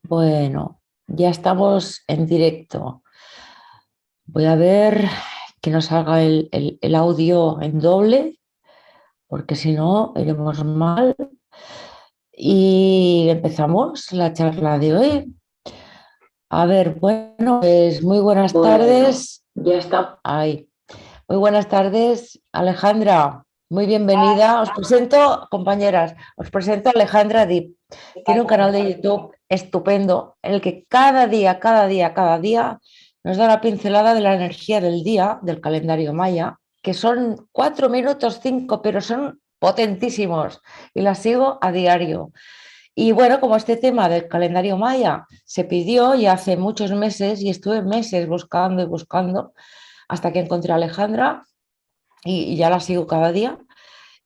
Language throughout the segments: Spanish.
Bueno, ya estamos en directo. Voy a ver que nos salga el audio en doble, porque si no, iremos mal. Y empezamos la charla de hoy. A ver, bueno, pues muy buenas tardes. Ya está. Ay, muy buenas tardes, Alejandra. Muy bienvenida. Os presento, compañeras, os presento a Alejandra Dip. Tiene un canal de YouTube estupendo en el que cada día nos da la pincelada de la energía del día, del calendario maya, que son 4 minutos, 5, pero son potentísimos y la sigo a diario. Y bueno, como este tema del calendario maya se pidió ya hace muchos meses y estuve meses buscando y buscando hasta que encontré a Alejandra y ya la sigo cada día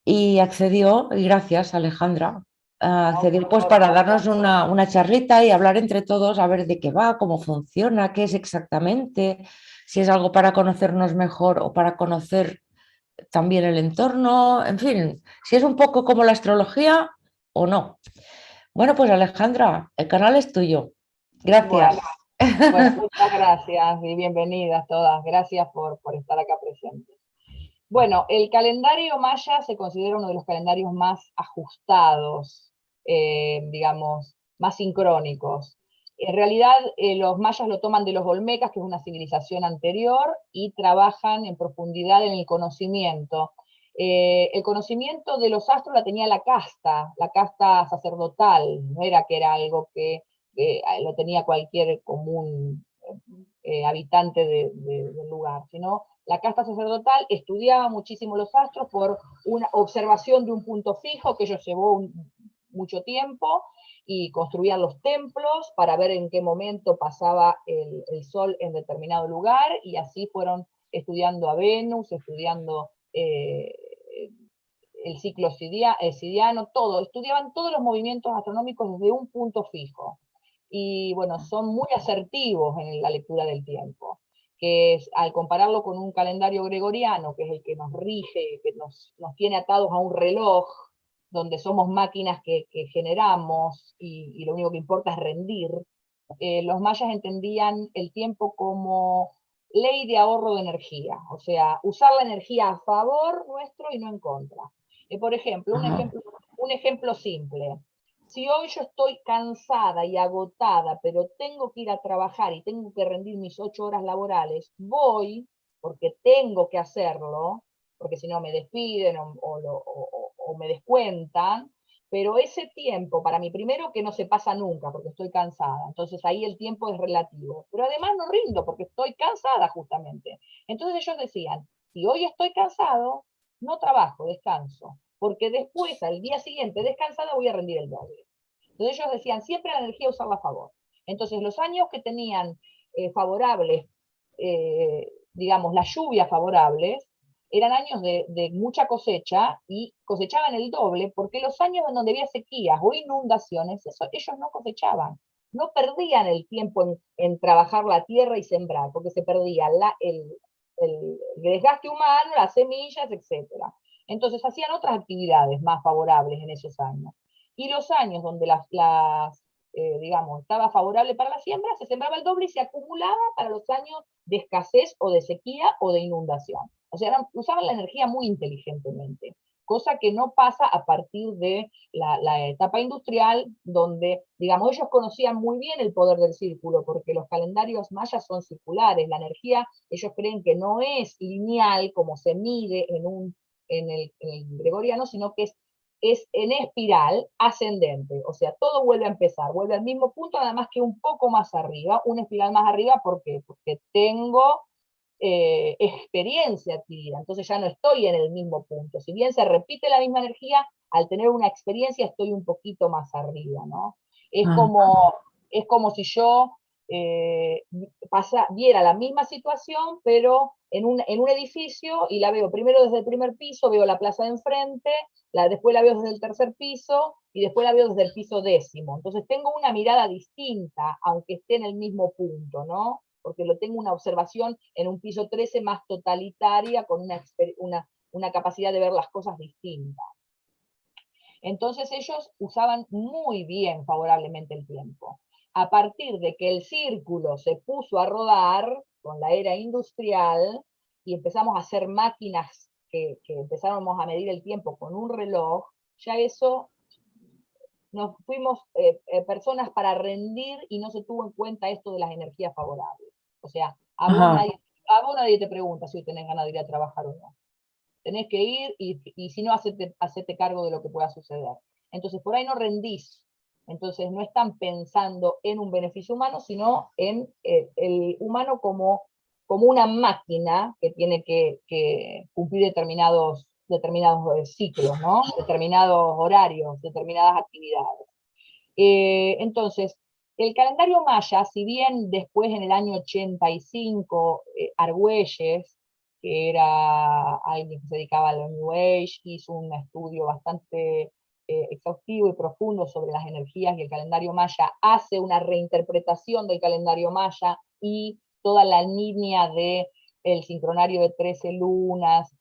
y accedió, y gracias Alejandra, accedió pues para darnos una charlita y hablar entre todos a ver de qué va, cómo funciona, qué es exactamente, si es algo para conocernos mejor o para conocer también el entorno, en fin, si es un poco como la astrología o no. Bueno, pues Alejandra, el canal es tuyo. Gracias. Bueno, bueno, muchas gracias y bienvenidas todas. Gracias por estar acá presentes. Bueno, el calendario maya se considera uno de los calendarios más ajustados, digamos, más sincrónicos. En realidad, los mayas lo toman de los olmecas, que es una civilización anterior, y trabajan en profundidad en el conocimiento. El conocimiento de los astros la tenía la casta sacerdotal, no era que era algo que lo tenía cualquier común habitante del lugar, sino la casta sacerdotal estudiaba muchísimo los astros por una observación de un punto fijo que ellos llevó mucho tiempo, y construían los templos para ver en qué momento pasaba el sol en determinado lugar, y así fueron estudiando a Venus, estudiando el ciclo sidiano, todo, estudiaban todos los movimientos astronómicos desde un punto fijo. Y bueno, son muy asertivos en la lectura del tiempo, que es, al compararlo con un calendario gregoriano, que es el que nos rige, que nos tiene atados a un reloj, donde somos máquinas que generamos y lo único que importa es rendir. Los mayas entendían el tiempo como ley de ahorro de energía, o sea, usar la energía a favor nuestro y no en contra. Por ejemplo, Ajá. un ejemplo simple. Si hoy yo estoy cansada y agotada, pero tengo que ir a trabajar y tengo que rendir mis 8 horas laborales, voy porque tengo que hacerlo, porque si no me despiden o me descuentan, pero ese tiempo para mí, primero que no se pasa nunca porque estoy cansada, entonces ahí el tiempo es relativo, pero además no rindo porque estoy cansada justamente. Entonces ellos decían, si hoy estoy cansado, no trabajo, descanso, porque después, al día siguiente, descansada, voy a rendir el doble. Entonces ellos decían, siempre la energía usarla a favor. Entonces los años que tenían favorables, digamos, las lluvias favorables, eran años de mucha cosecha y cosechaban el doble, porque los años en donde había sequías o inundaciones, eso, ellos no cosechaban. No perdían el tiempo en trabajar la tierra y sembrar, porque se perdía el desgaste humano, las semillas, etcétera. Entonces hacían otras actividades más favorables en esos años. Y los años donde digamos, estaba favorable para la siembra, se sembraba el doble y se acumulaba para los años de escasez o de sequía o de inundación. O sea, usaban la energía muy inteligentemente, cosa que no pasa a partir de la etapa industrial, donde, digamos, ellos conocían muy bien el poder del círculo, porque los calendarios mayas son circulares, la energía, ellos creen que no es lineal como se mide en el gregoriano, sino que es en espiral ascendente, o sea, todo vuelve a empezar, vuelve al mismo punto, nada más que un poco más arriba, una espiral más arriba. ¿Por qué? Porque tengo experiencia adquirida, entonces ya no estoy en el mismo punto. Si bien se repite la misma energía, al tener una experiencia estoy un poquito más arriba, ¿no? Es Ah, como, es como si yo viera la misma situación, pero en un edificio, y la veo primero desde el primer piso, veo la plaza de enfrente, después la veo desde el tercer piso, y después la veo desde el piso 10º. Entonces tengo una mirada distinta, aunque esté en el mismo punto, ¿no? Porque lo tengo una observación en un piso 13 más totalitaria, con una capacidad de ver las cosas distintas. Entonces ellos usaban muy bien, favorablemente el tiempo. A partir de que el círculo se puso a rodar con la era industrial y empezamos a hacer máquinas que empezáramos a medir el tiempo con un reloj, ya eso nos fuimos personas para rendir y no se tuvo en cuenta esto de las energías favorables. O sea, a vos Ajá. nadie te pregunta si tenés ganas de ir a trabajar o no. Tenés que ir y si no, hacete cargo de lo que pueda suceder. Entonces, por ahí no rendís. Entonces, no están pensando en un beneficio humano, sino en el humano como una máquina que tiene que cumplir determinados ciclos, ¿no? Determinados horarios, determinadas actividades. Entonces, el calendario maya, si bien después en el año 85, Argüelles, que era alguien que se dedicaba a la New Age, hizo un estudio bastante exhaustivo y profundo sobre las energías y el calendario maya, hace una reinterpretación del calendario maya y toda la línea de el sincronario de 13 lunas,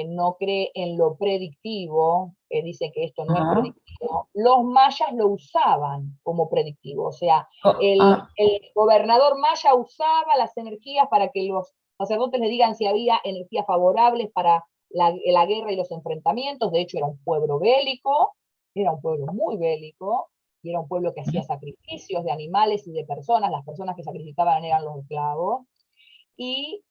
no cree en lo predictivo, dice que esto no es Ajá. predictivo. Los mayas lo usaban como predictivo, o sea, Ah, el gobernador maya usaba las energías para que los sacerdotes le digan si había energías favorables para la guerra y los enfrentamientos. De hecho, era un pueblo bélico, era un pueblo muy bélico, y era un pueblo que hacía sacrificios de animales y de personas. Las personas que sacrificaban eran los esclavos. Y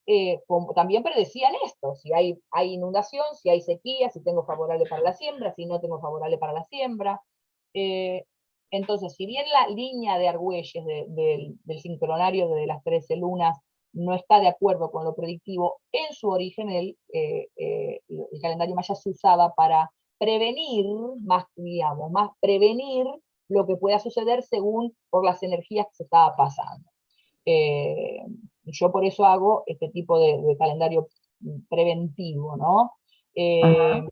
como también predecían esto, si hay inundación, si hay sequía, si tengo favorable para la siembra, si no tengo favorable para la siembra. Eh, entonces, si bien la línea de Argüelles del sincronario de las 13 lunas no está de acuerdo con lo predictivo, en su origen el calendario maya se usaba para prevenir, más, digamos, más prevenir lo que pueda suceder según por las energías que se estaba pasando. Eh, yo por eso hago este tipo de calendario preventivo, ¿no? Eh, ajá.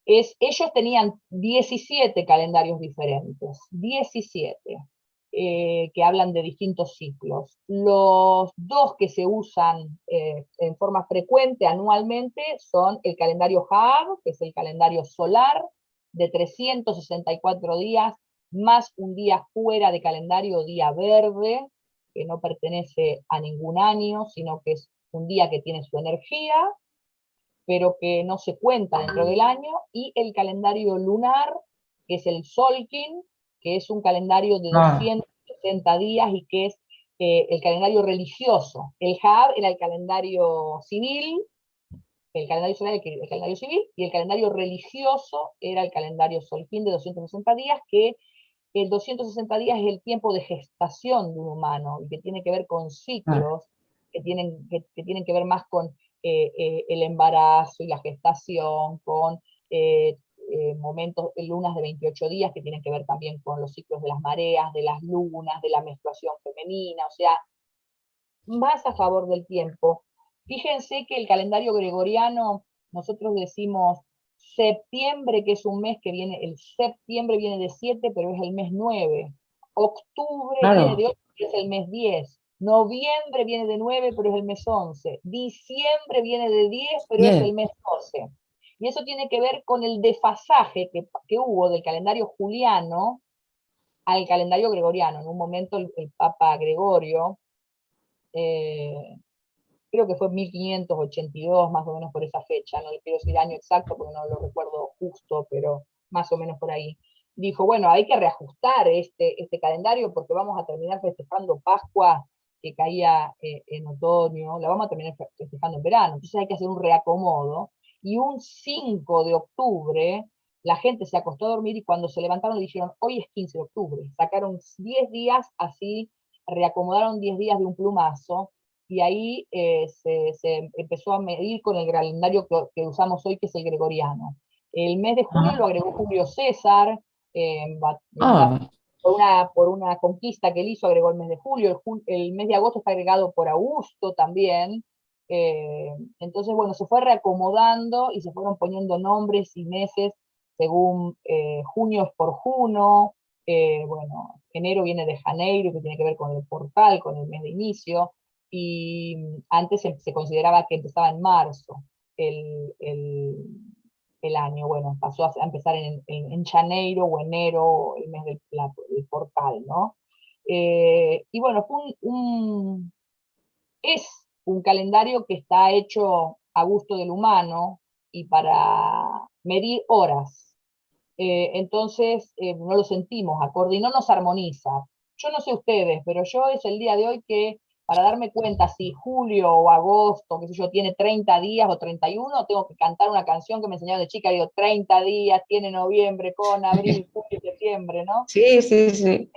ellos tenían 17 calendarios diferentes, 17, que hablan de distintos ciclos. Los dos que se usan en forma frecuente anualmente son el calendario Haab, que es el calendario solar, de 364 días, más un día fuera de calendario, día verde, que no pertenece a ningún año, sino que es un día que tiene su energía, pero que no se cuenta dentro del año, y el calendario lunar, que es el Solkin, que es un calendario de Ah, 260 días y que es el calendario religioso. El Haab era el calendario civil, el calendario solar el calendario civil, y el calendario religioso era el calendario Solkin de 260 días, que el 260 días es el tiempo de gestación de un humano, y que tiene que ver con ah, ciclos, que tienen que ver más con el embarazo y la gestación, con momentos, lunas de 28 días, que tienen que ver también con los ciclos de las mareas, de las lunas, de la menstruación femenina, o sea, más a favor del tiempo. Fíjense que el calendario gregoriano, nosotros decimos septiembre, que es un mes que viene, el septiembre viene de 7, pero es el mes 9. Octubre viene claro. de 8, que es el mes 10. Noviembre viene de 9, pero es el mes 11. Diciembre viene de 10, pero es el Bien. mes 12. Y eso tiene que ver con el desfasaje que hubo del calendario juliano al calendario gregoriano. En un momento el Papa Gregorio, eh, creo que fue 1582, más o menos por esa fecha, no le quiero decir el año exacto porque no lo recuerdo justo, pero más o menos por ahí. Dijo, bueno, hay que reajustar este calendario porque vamos a terminar festejando Pascua, que caía en otoño, la vamos a terminar festejando en verano, entonces hay que hacer un reacomodo, y un 5 de octubre la gente se acostó a dormir y cuando se levantaron le dijeron, hoy es 15 de octubre, sacaron 10 días así, reacomodaron 10 días de un plumazo, y ahí se empezó a medir con el calendario que usamos hoy, que es el gregoriano. El mes de julio lo Ah, agregó Julio César, eh, ah, por una conquista que él hizo, agregó el mes de julio, el mes de agosto está agregado por Augusto también. Entonces, bueno, se fue reacomodando y se fueron poniendo nombres y meses según junio es por Juno, bueno, enero viene de Janeiro, que tiene que ver con el portal, con el mes de inicio, y antes se consideraba que empezaba en marzo el, el, el año. Bueno, pasó a empezar en janeiro o enero, el mes del portal, ¿no? Y bueno, es un calendario que está hecho a gusto del humano y para medir horas. Entonces, no lo sentimos acorde y no nos armoniza. Yo no sé ustedes, pero yo es el día de hoy que para darme cuenta si julio o agosto, qué sé yo, tiene 30 días o 31, tengo que cantar una canción que me enseñaron de chica, digo, 30 días, tiene noviembre con abril, julio, septiembre, ¿no? Sí, sí, sí.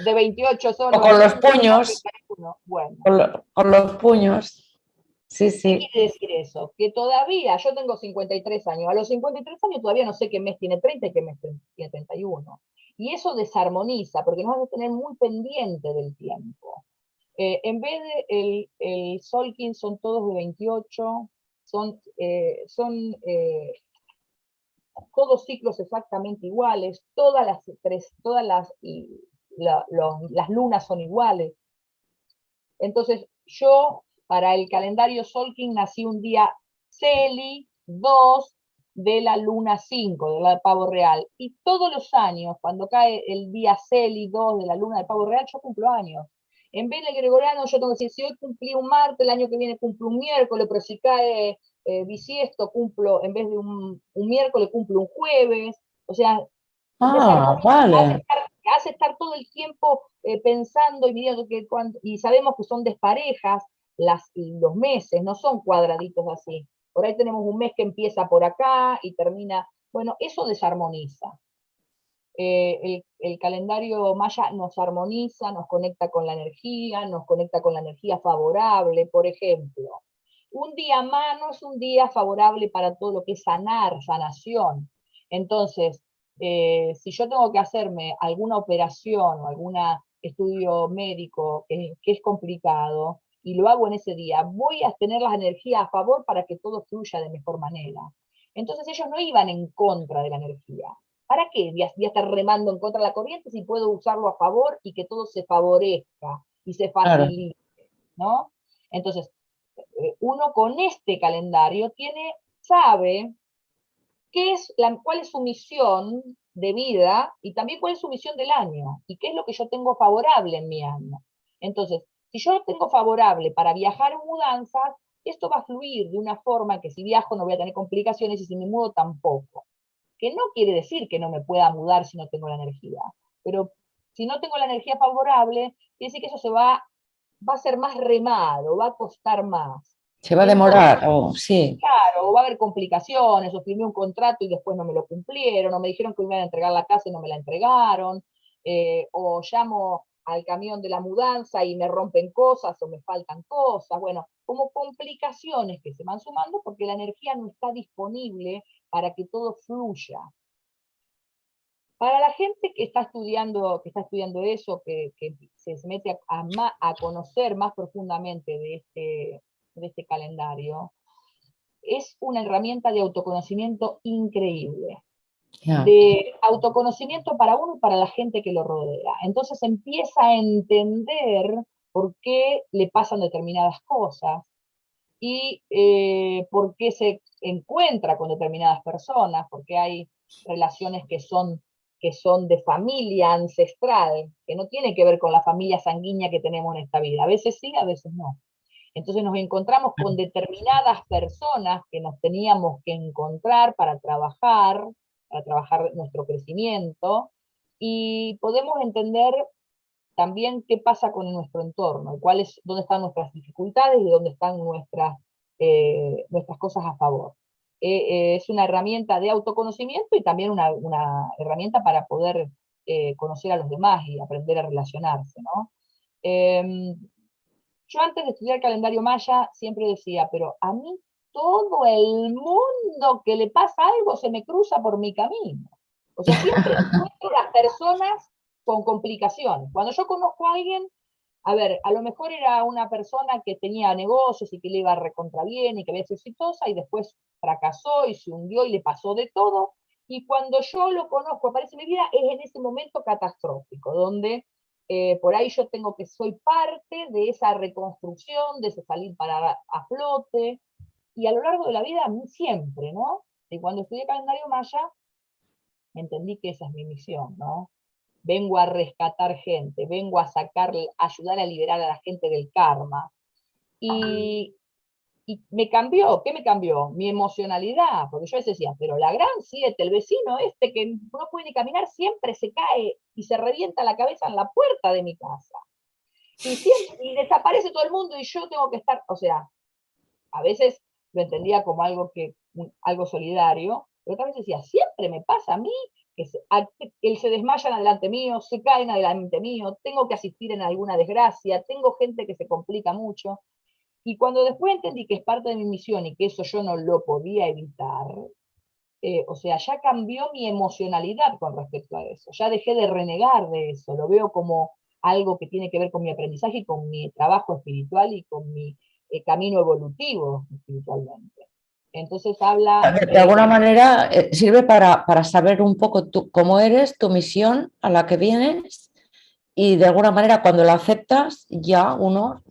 De 28 O solo con en los junio, puños, 31. Bueno, con los puños. Sí, ¿qué sí. quiere decir eso? Que todavía, yo tengo 53 años, a los 53 años todavía no sé qué mes tiene 30 y qué mes tiene 31. Y eso desarmoniza, porque nos vamos a tener muy pendiente del tiempo. En vez de el Solkin son todos de 28, son todos ciclos exactamente iguales, las lunas son iguales. Entonces, yo, para el calendario Solking, nací un día Celi 2 de la luna 5, de la de Pavo Real. Y todos los años, cuando cae el día Celi 2 de la luna de Pavo Real, yo cumplo años. En vez de gregoriano, yo tengo que decir, si hoy cumplí un martes, el año que viene cumplo un miércoles, pero si cae bisiesto, cumplo, en vez de un miércoles, cumplo un jueves. O sea, Ah, desarmoniza, vale. hace estar todo el tiempo pensando y midiendo y sabemos que son desparejas los meses, no son cuadraditos así. Por ahí tenemos un mes que empieza por acá y termina, bueno, eso desarmoniza. El calendario maya nos armoniza, nos conecta con la energía, nos conecta con la energía favorable, por ejemplo. Un día más no es un día favorable para todo lo que es sanar, sanación. Entonces, si yo tengo que hacerme alguna operación o algún estudio médico que es complicado y lo hago en ese día, voy a tener las energías a favor para que todo fluya de mejor manera. Entonces ellos no iban en contra de la energía. ¿Para qué voy a estar remando en contra de la corriente si puedo usarlo a favor y que todo se favorezca y se Claro. facilite, ¿no? Entonces, uno con este calendario sabe cuál es su misión de vida y también cuál es su misión del año y qué es lo que yo tengo favorable en mi año. Entonces, si yo lo tengo favorable para viajar en mudanzas, esto va a fluir de una forma que si viajo no voy a tener complicaciones y si me mudo tampoco. Que no quiere decir que no me pueda mudar si no tengo la energía, pero si no tengo la energía favorable, quiere decir que eso va a ser más remado, va a costar más. Se va a Entonces, demorar, oh, sí. claro, va a haber complicaciones, o firmé un contrato y después no me lo cumplieron, o me dijeron que me iban a entregar la casa y no me la entregaron, o llamo al camión de la mudanza y me rompen cosas o me faltan cosas, bueno, como complicaciones que se van sumando porque la energía no está disponible para que todo fluya. Para la gente que está estudiando eso, que se mete a conocer más profundamente de este calendario, es una herramienta de autoconocimiento increíble, Ya. de autoconocimiento para uno y para la gente que lo rodea. Entonces empieza a entender por qué le pasan determinadas cosas y por qué se encuentra con determinadas personas, porque hay relaciones que son de familia ancestral, que no tiene que ver con la familia sanguínea que tenemos en esta vida. A veces sí, a veces no. Entonces nos encontramos con determinadas personas que nos teníamos que encontrar para trabajar nuestro crecimiento, y podemos entender también qué pasa con nuestro entorno, dónde están nuestras dificultades y dónde están nuestras cosas a favor. Es una herramienta de autoconocimiento y también una herramienta para poder conocer a los demás y aprender a relacionarse, ¿no? Yo antes de estudiar calendario maya siempre decía, pero a mí todo el mundo que le pasa algo se me cruza por mi camino. O sea, siempre encuentro las personas con complicaciones. Cuando yo conozco a alguien, a ver, a lo mejor era una persona que tenía negocios y que le iba recontra bien y que había sido exitosa y después fracasó y se hundió y le pasó de todo. Y cuando yo lo conozco, aparece en mi vida, es en ese momento catastrófico, donde por ahí soy parte de esa reconstrucción, de ese salir para a flote, y a lo largo de la vida, siempre, ¿no? Y cuando estudié calendario maya, entendí que esa es mi misión, ¿no? Vengo a rescatar gente, vengo a sacar, a ayudar a liberar a la gente del karma. Y, y me cambió, ¿qué me cambió? Mi emocionalidad, porque yo a veces decía, pero la gran siete, el vecino este que no puede ni caminar, siempre se cae y se revienta la cabeza en la puerta de mi casa. Y desaparece todo el mundo y yo tengo que estar, o sea, a veces lo entendía como algo, algo solidario, pero otras veces decía, siempre me pasa a mí, que él se desmayan adelante mío, se caen adelante mío, tengo que asistir en alguna desgracia, tengo gente que se complica mucho. Y cuando después entendí que es parte de mi misión y que eso yo no lo podía evitar, o sea, ya cambió mi emocionalidad con respecto a eso, ya dejé de renegar de eso, lo veo como algo que tiene que ver con mi aprendizaje y con mi trabajo espiritual y con mi camino evolutivo espiritualmente. Entonces habla... De alguna manera sirve para saber un poco tú, cómo eres, tu misión a la que vienes y de alguna manera cuando la aceptas ya uno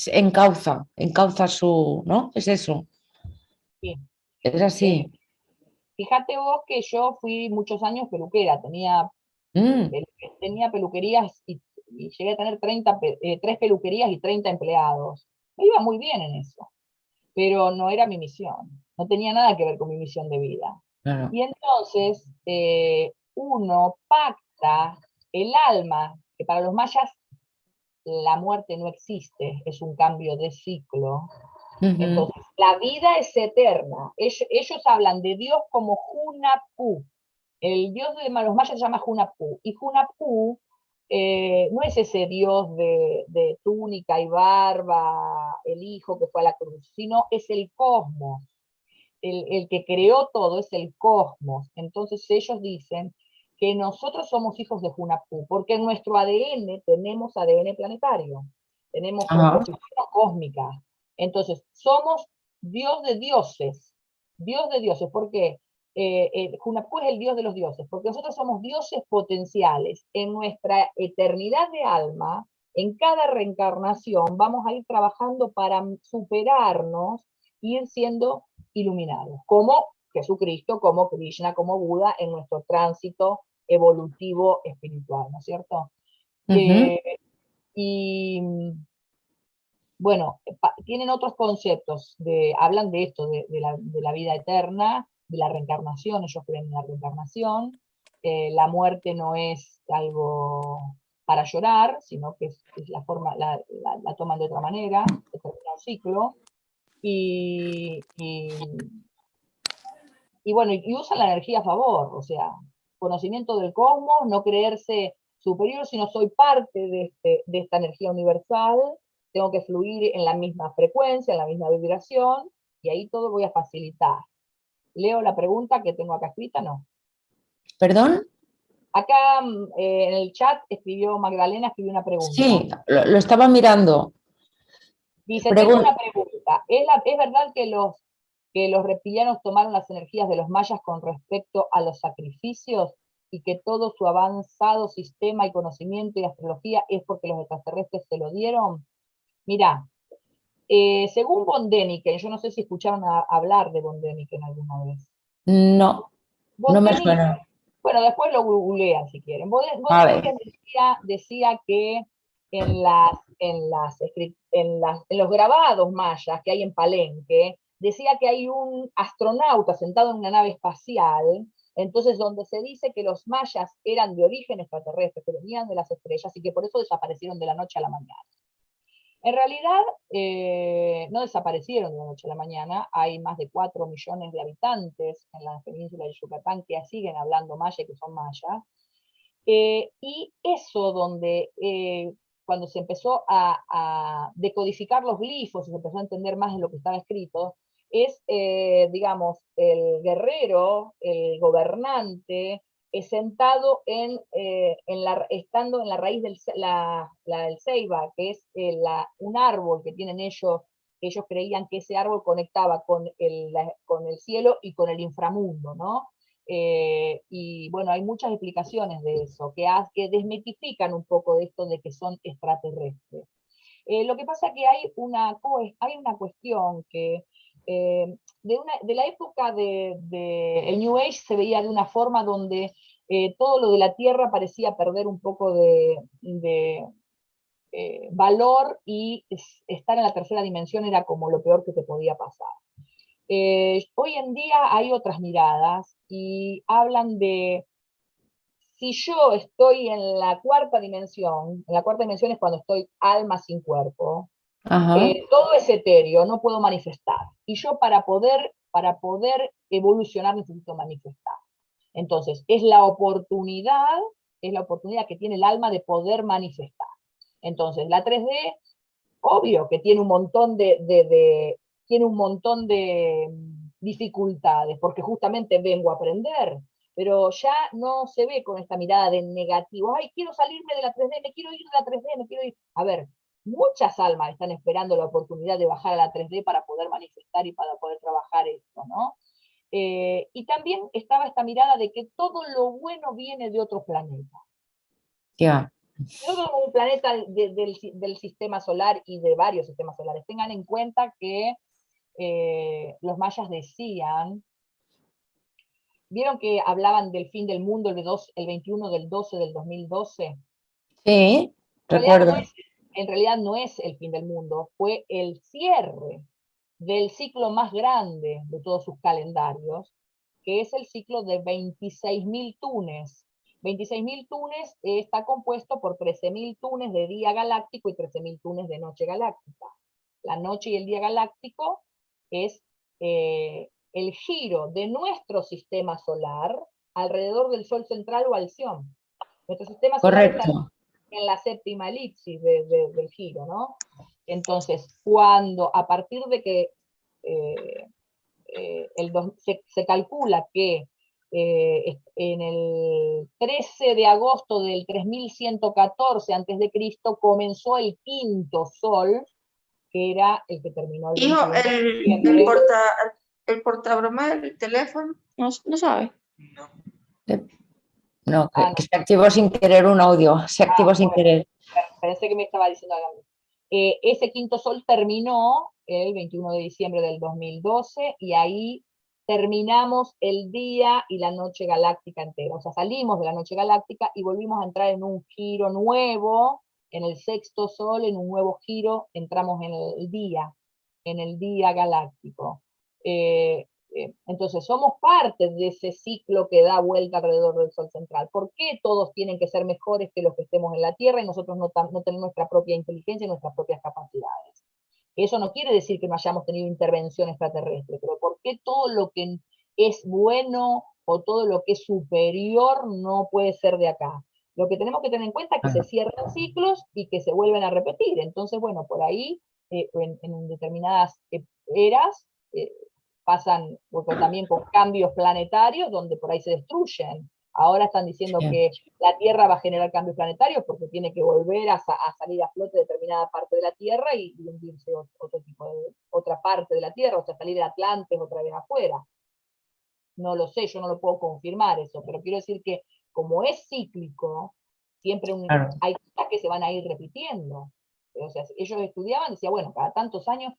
encauza su, ¿no? Es eso, sí, es eh, así. fíjate vos que yo fui muchos años peluquera, Mm, tenía peluquerías y llegué a tener 3 peluquerías y 30 empleados. Me iba muy bien en eso, pero no era mi misión, no tenía nada que ver con mi misión de vida. claro. Y entonces uno pacta el alma, que para los mayas la muerte no existe, es un cambio de ciclo. Ujú. Entonces, la vida es eterna. Ellos hablan de Dios como Hunapú. El dios de los mayas se llama Hunapú. Y Hunapú no es ese dios de túnica y barba, el hijo que fue a la cruz, sino es el cosmos. El que creó todo es el cosmos. Entonces ellos dicen que nosotros somos hijos de Hunapú, porque en nuestro ADN tenemos ADN planetario, tenemos Ajá. composición cósmica. Entonces, somos Dios de dioses, ¿por qué? Hunapú es el dios de los dioses, porque nosotros somos dioses potenciales. En nuestra eternidad de alma, en cada reencarnación, vamos a ir trabajando para superarnos, ir siendo iluminados, como Jesucristo, como Krishna, como Buda en nuestro tránsito evolutivo espiritual, ¿no es cierto? Ujú. Eh, y bueno, tienen otros conceptos, hablan de esto, de la vida eterna, de la reencarnación, ellos creen en la reencarnación, la muerte no es algo para llorar, sino que es la forma, la toman de otra manera, se termina un ciclo, y y bueno, y usan la energía a favor, o sea, conocimiento del cosmos, no creerse superior, sino soy parte de esta energía universal, tengo que fluir en la misma frecuencia, en la misma vibración, y ahí todo voy a facilitar. Leo la pregunta que tengo acá escrita, no. ¿Perdón? Acá en el chat escribió Magdalena, escribió una pregunta. Sí, lo estaba mirando. Dice, tengo Pregun- una pregunta. ¿Es verdad que los reptilianos tomaron las energías de los mayas con respecto a los sacrificios y que todo su avanzado sistema y conocimiento y astrología es porque los extraterrestres se lo dieron? Mira, según von Däniken, yo no sé si escucharon hablar de von Däniken alguna vez. no, no Von me Däniken, suena. bueno, después lo googlean si quieren. Von A ver, Däniken decía que en los grabados mayas que hay en Palenque, decía que hay un astronauta sentado en una nave espacial, entonces donde se dice que los mayas eran de origen extraterrestre, que venían de las estrellas y que por eso desaparecieron de la noche a la mañana. En realidad, no desaparecieron de la noche a la mañana, hay más de 4 millones de habitantes en la península de Yucatán que siguen hablando maya y que son mayas, y eso donde cuando se empezó a decodificar los glifos y se empezó a entender más de lo que estaba escrito, es, digamos, el guerrero, el gobernante, sentado estando en la raíz del ceiba, que es un árbol que tienen ellos creían que ese árbol conectaba con el cielo y con el inframundo, ¿no? Y bueno, hay muchas explicaciones de eso, que desmitifican un poco de esto de que son extraterrestres. Lo que pasa es que hay una cuestión que de la época el New Age se veía de una forma donde todo lo de la Tierra parecía perder un poco de valor y estar en la tercera dimensión era como lo peor que te podía pasar. Hoy en día hay otras miradas y hablan de si yo estoy en la cuarta dimensión es cuando estoy alma sin cuerpo, Ajá. todo es etéreo, no puedo manifestar. Y yo para poder evolucionar necesito manifestar. Entonces, es la oportunidad que tiene el alma de poder manifestar. Entonces, la 3D, obvio que tiene un montón tiene un montón de dificultades, porque justamente vengo a aprender, pero ya no se ve con esta mirada de negativo, ay, quiero salirme de la 3D, me quiero ir de la 3D, me quiero ir. A ver, muchas almas están esperando la oportunidad de bajar a la 3D para poder manifestar y para poder trabajar esto, ¿no? Y también estaba esta mirada de que todo lo bueno viene de otro planeta. Ya. No como un planeta del sistema solar y de varios sistemas solares. Tengan en cuenta que los mayas decían, vieron que hablaban del fin del mundo el 21 del 12 del 2012. Sí, En realidad, recuerdo. en realidad no es el fin del mundo, fue el cierre del ciclo más grande de todos sus calendarios, que es el ciclo de 26.000 tunes. 26.000 tunes está compuesto por 13.000 tunes de día galáctico y 13.000 tunes de noche galáctica. La noche y el día galáctico es el giro de nuestro sistema solar alrededor del Sol central o Alción. Nuestro sistema solar está Correcto. en la séptima elipsis del giro, ¿no? Entonces, a partir de que eh, se calcula que en el 13 de agosto del 3114 a.C. comenzó el quinto sol, que era el que terminó el Hijo, 21 de el, diciembre. el portabroma del teléfono, no, no sabe. No, No. que se activó sin querer un audio. Se activó sin Bueno, querer. pensé que me estaba diciendo algo. Ese quinto sol terminó el 21 de diciembre del 2012 y ahí terminamos el día y la noche galáctica entera. O sea, salimos de la noche galáctica y volvimos a entrar en un giro nuevo, en el sexto sol, en un nuevo giro, entramos en el día galáctico. Entonces, somos parte de ese ciclo que da vuelta alrededor del Sol central. ¿Por qué todos tienen que ser mejores que los que estemos en la Tierra y nosotros no tenemos nuestra propia inteligencia y nuestras propias capacidades? Eso no quiere decir que no hayamos tenido intervención extraterrestre, pero ¿por qué todo lo que es bueno o todo lo que es superior no puede ser de acá? Lo que tenemos que tener en cuenta es que se cierran ciclos y que se vuelven a repetir. Entonces, bueno, por ahí, en determinadas eras, pasan también con cambios planetarios donde por ahí se destruyen. Ahora están diciendo que la Tierra va a generar cambios planetarios porque tiene que volver a salir a flote determinada parte de la Tierra y hundirse otra parte de la Tierra, o sea, salir de Atlantes otra vez afuera. No lo sé, yo no lo puedo confirmar eso, pero quiero decir que como es cíclico, siempre Claro. hay cosas que se van a ir repitiendo. O sea, ellos estudiaban, decía, bueno, cada tantos años,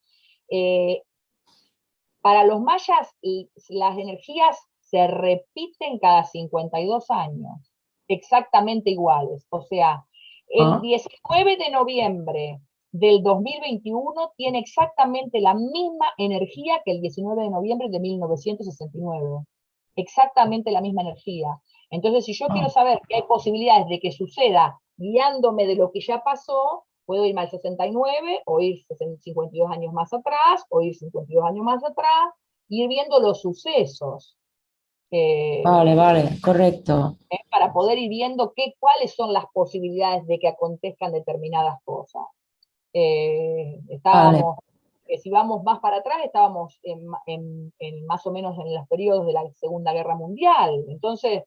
para los mayas las energías se repiten cada 52 años, exactamente iguales. O sea, el 19 de noviembre del 2021 tiene exactamente la misma energía que el 19 de noviembre de 1969. Exactamente la misma energía. Entonces, si yo quiero saber que hay posibilidades de que suceda guiándome de lo que ya pasó, puedo irme al 69, o ir 52 años más atrás, o ir 52 años más atrás, ir viendo los sucesos. Vale, correcto. Para poder ir viendo cuáles son las posibilidades de que acontezcan determinadas cosas. Estábamos, si vamos más para atrás, estábamos en más o menos en los periodos de la Segunda Guerra Mundial. Entonces,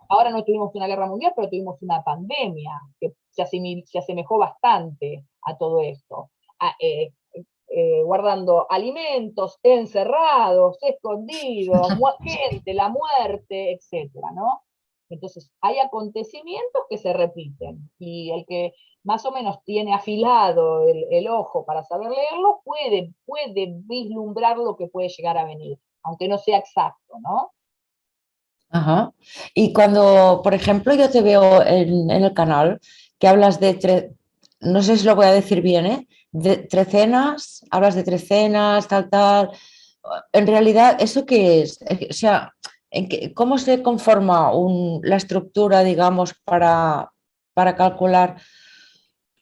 ahora no tuvimos una guerra mundial, pero tuvimos una pandemia que se asemejó bastante a todo esto. Guardando alimentos, encerrados, escondidos, gente, la muerte, etcétera, ¿no? Entonces, hay acontecimientos que se repiten, y el que más o menos tiene afilado el ojo para saber leerlo, puede vislumbrar lo que puede llegar a venir, aunque no sea exacto, ¿no? Ajá. Y cuando, por ejemplo, yo te veo en el canal que hablas de, no sé si lo voy a decir bien, ¿eh? De trecenas, hablas de trecenas, tal, tal. En realidad, ¿eso qué es? O sea, ¿cómo se conforma la estructura, digamos, para calcular?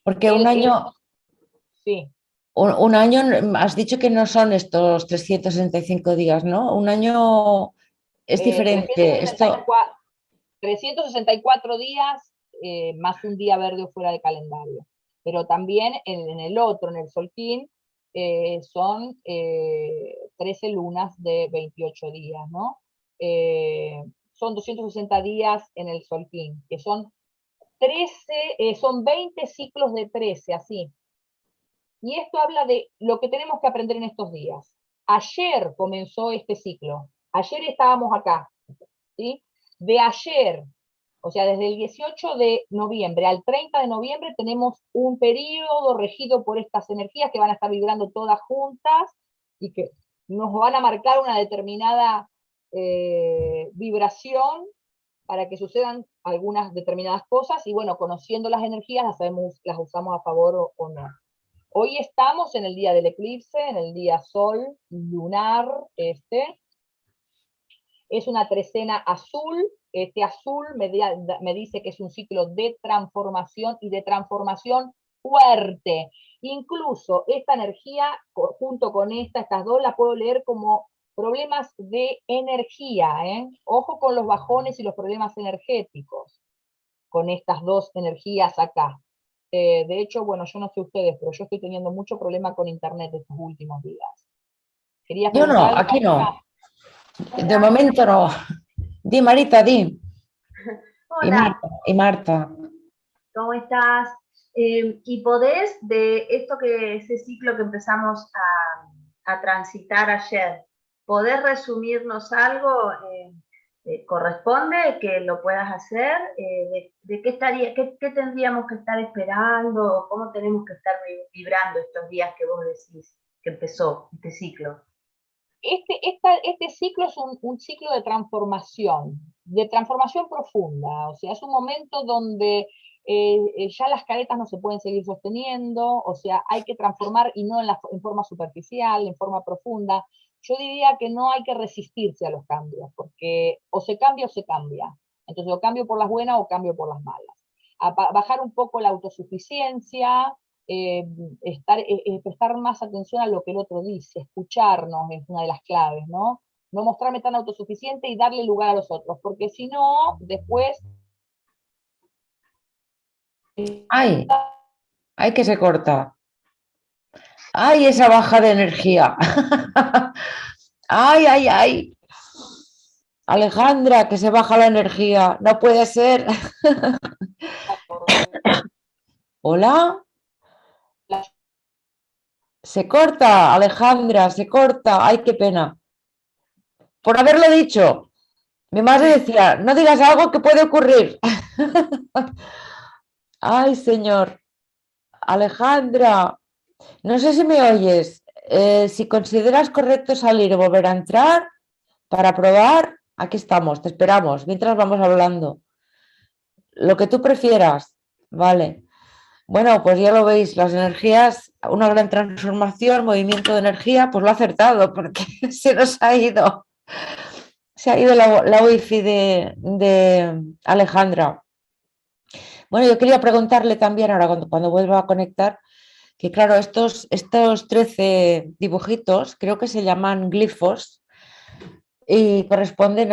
Porque El, el, sí. un año, has dicho que no son estos 365 días, ¿no? Un año es diferente. Esto, 364, 364 días más un día verde o fuera de calendario. Pero también en el otro, en el Solquín, son 13 lunas de 28 días, ¿no? Son 260 días en el Solquín, que son 13, son 20 ciclos de 13, así. Y esto habla de lo que tenemos que aprender en estos días. Ayer comenzó este ciclo. Ayer estábamos acá, ¿sí? De ayer, o sea, desde el 18 de noviembre al 30 de noviembre tenemos un periodo regido por estas energías que van a estar vibrando todas juntas y que nos van a marcar una determinada vibración para que sucedan algunas determinadas cosas, y bueno, conociendo las energías las sabemos, las usamos a favor o no. Hoy estamos en el día del eclipse, en el día sol lunar, es una trecena azul. Este azul me dice que es un ciclo de transformación, y de transformación fuerte. Incluso esta energía, junto con estas dos, la puedo leer como problemas de energía, ¿eh? Ojo con los bajones y los problemas energéticos, con estas dos energías acá. De hecho, bueno, yo no sé ustedes, pero yo estoy teniendo mucho problema con internet estos últimos días. Quería yo no, preguntarle, aquí no. De Hola, momento no. Di, Marita, di. Y hola, Marta, y Marta. ¿cómo estás? ¿Y podés, de esto que ese ciclo que empezamos a transitar ayer, podés resumirnos algo? ¿Corresponde que lo puedas hacer? ¿De qué estaría, qué tendríamos que estar esperando? ¿Cómo tenemos que estar vibrando estos días que vos decís que empezó este ciclo? Este ciclo es un ciclo de transformación profunda. O sea, es un momento donde ya las caretas no se pueden seguir sosteniendo, o sea, hay que transformar, y no en forma superficial, en forma profunda. Yo diría que no hay que resistirse a los cambios, porque o se cambia o se cambia. Entonces, o cambio por las buenas o cambio por las malas. Bajar un poco la autosuficiencia, eh, prestar más atención a lo que el otro dice, escucharnos es una de las claves, ¿no? No mostrarme tan autosuficiente y darle lugar a los otros, porque si no, después... Ay, ay que se corta. Ay, esa baja de energía. Ay, ay, ay. Alejandra, que se baja la energía. No puede ser. Hola. Se corta, Alejandra, se corta. Ay, qué pena. Por haberlo dicho. Mi madre decía, no digas algo que puede ocurrir. Ay, señor. Alejandra, no sé si me oyes. Si consideras correcto salir y volver a entrar para probar, aquí estamos, te esperamos, mientras vamos hablando. Lo que tú prefieras, vale. Bueno, pues ya lo veis, las energías, una gran transformación, movimiento de energía, pues lo ha acertado, porque se ha ido la wifi de Alejandra. Bueno, yo quería preguntarle también, ahora cuando vuelva a conectar, que claro, estos 13 dibujitos creo que se llaman glifos y corresponden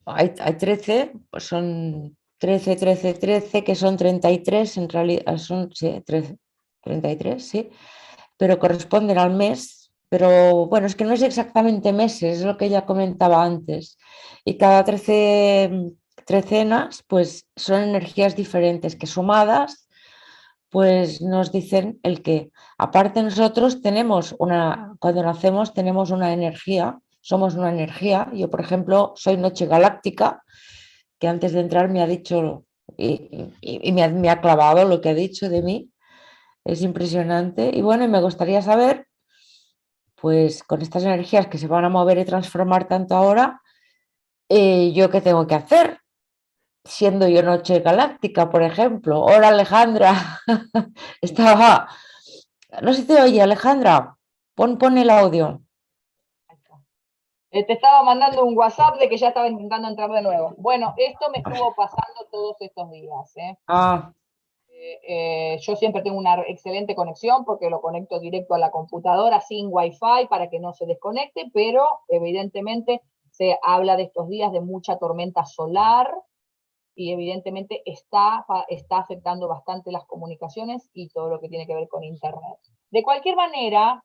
hay 13, pues son 13, 13, 13, que son 33, en realidad son, sí, 13, 33, sí, pero corresponden al mes. Pero bueno, es que no es exactamente meses, es lo que ella comentaba antes. Y cada 13 trecenas, pues son energías diferentes que sumadas pues nos dicen el que, aparte nosotros cuando nacemos tenemos una energía, somos una energía. Yo, por ejemplo, soy noche galáctica que antes de entrar me ha dicho y me ha clavado lo que ha dicho de mí. Es impresionante. Y bueno, y me gustaría saber, pues con estas energías que se van a mover y transformar tanto ahora, ¿yo qué tengo que hacer? Siendo yo noche galáctica, por ejemplo. Hola Alejandra. Estaba. No sé si te oye, Alejandra. Pon el audio. Te estaba mandando un WhatsApp de que ya estaba intentando entrar de nuevo. Bueno, esto me estuvo pasando todos estos días. Ah, Yo siempre tengo una excelente conexión porque lo conecto directo a la computadora sin Wi-Fi para que no se desconecte, pero evidentemente se habla de estos días de mucha tormenta solar y evidentemente está afectando bastante las comunicaciones y todo lo que tiene que ver con Internet. De cualquier manera,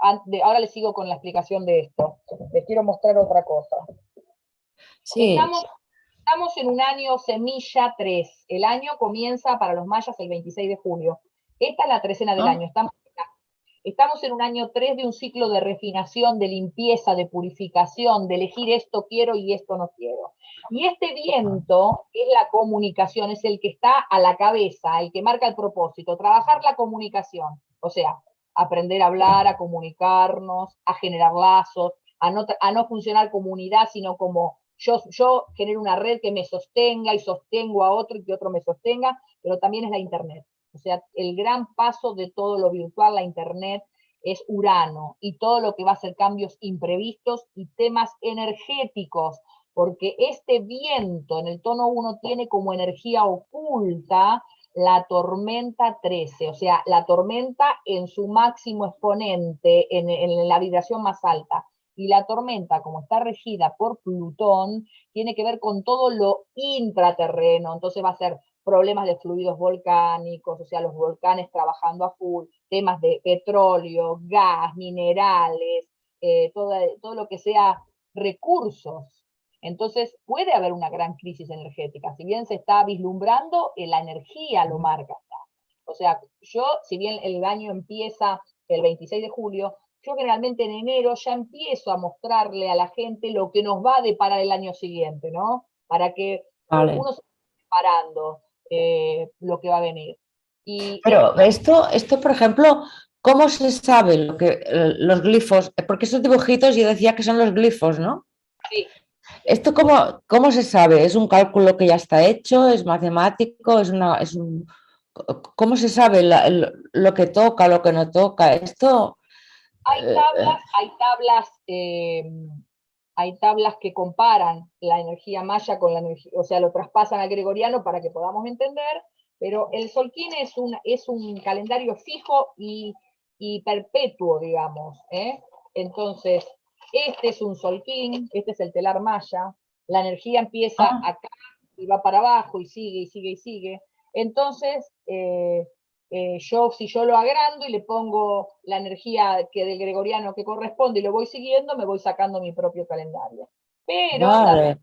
ahora les sigo con la explicación de esto. Les quiero mostrar otra cosa. sí. Estamos en un año semilla 3. El año comienza para los mayas el 26 de julio. Esta es la trecena del año. Estamos en un año 3 de un ciclo de refinación, de limpieza, de purificación, de elegir esto quiero y esto no quiero. Y este viento es la comunicación, es el que está a la cabeza, el que marca el propósito, trabajar la comunicación. O sea, aprender a hablar, a comunicarnos, a generar lazos, a no funcionar como unidad, sino como yo genero una red que me sostenga y sostengo a otro y que otro me sostenga, pero también es la Internet. O sea, el gran paso de todo lo virtual, la Internet, es Urano y todo lo que va a ser cambios imprevistos y temas energéticos, porque este viento en el tono 1 tiene como energía oculta la tormenta 13, o sea, la tormenta en su máximo exponente, en la vibración más alta. Y la tormenta, como está regida por Plutón, tiene que ver con todo lo intraterreno, entonces va a ser problemas de fluidos volcánicos, o sea, los volcanes trabajando a full, temas de petróleo, gas, minerales, todo lo que sea recursos. Entonces puede haber una gran crisis energética, si bien se está vislumbrando, la energía lo marca. O sea, yo, si bien el año empieza el 26 de julio, yo generalmente en enero ya empiezo a mostrarle a la gente lo que nos va a deparar el año siguiente, ¿no? Para que vale. uno se esté preparando lo que va a venir. Y Pero esto, por ejemplo, ¿cómo se sabe lo que los glifos? Porque esos dibujitos yo decía que son los glifos, ¿no? sí. ¿Esto cómo se sabe? ¿Es un cálculo que ya está hecho? ¿Es matemático? ¿Cómo se sabe lo que toca, lo que no toca? Esto. Hay tablas que comparan la energía maya con la energía, o sea, lo traspasan al gregoriano para que podamos entender, pero el Solquín es un calendario fijo y perpetuo, digamos. Entonces, este es un Solquín, este es el telar maya, la energía empieza acá y va para abajo y sigue y sigue y sigue. Entonces, si yo lo agrando y le pongo la energía del gregoriano que corresponde y lo voy siguiendo, me voy sacando mi propio calendario. Pero Vale.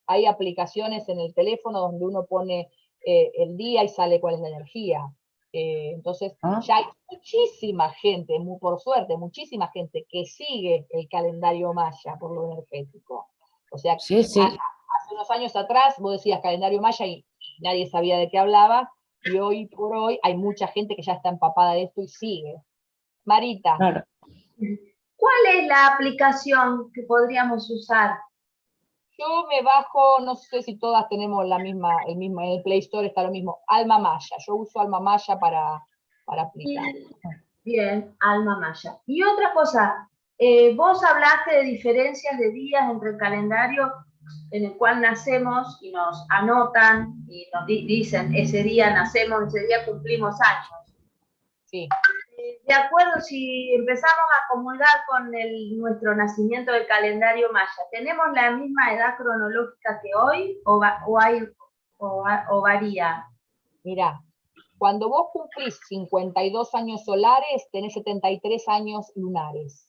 hay aplicaciones en el teléfono donde uno pone el día y sale cuál es la energía. Entonces, ya hay muchísima gente, por suerte, muchísima gente que sigue el calendario maya por lo energético. O sea, sí. Hace unos años atrás vos decías calendario maya y nadie sabía de qué hablaba, y hoy por hoy hay mucha gente que ya está empapada de esto y sigue. Marita. Claro. ¿Cuál es la aplicación que podríamos usar? Yo me bajo, no sé si todas tenemos en el Play Store está lo mismo, Alma Maya. Yo uso Alma Maya para aplicar. Bien, Alma Maya. Y otra cosa, vos hablaste de diferencias de días entre el calendario en el cual nacemos y nos anotan y nos dicen ese día nacemos, ese día cumplimos años. Sí. De acuerdo, si empezamos a comulgar con nuestro nacimiento del calendario maya, ¿tenemos la misma edad cronológica que hoy o varía? Mirá, cuando vos cumplís 52 años solares, tenés 73 años lunares.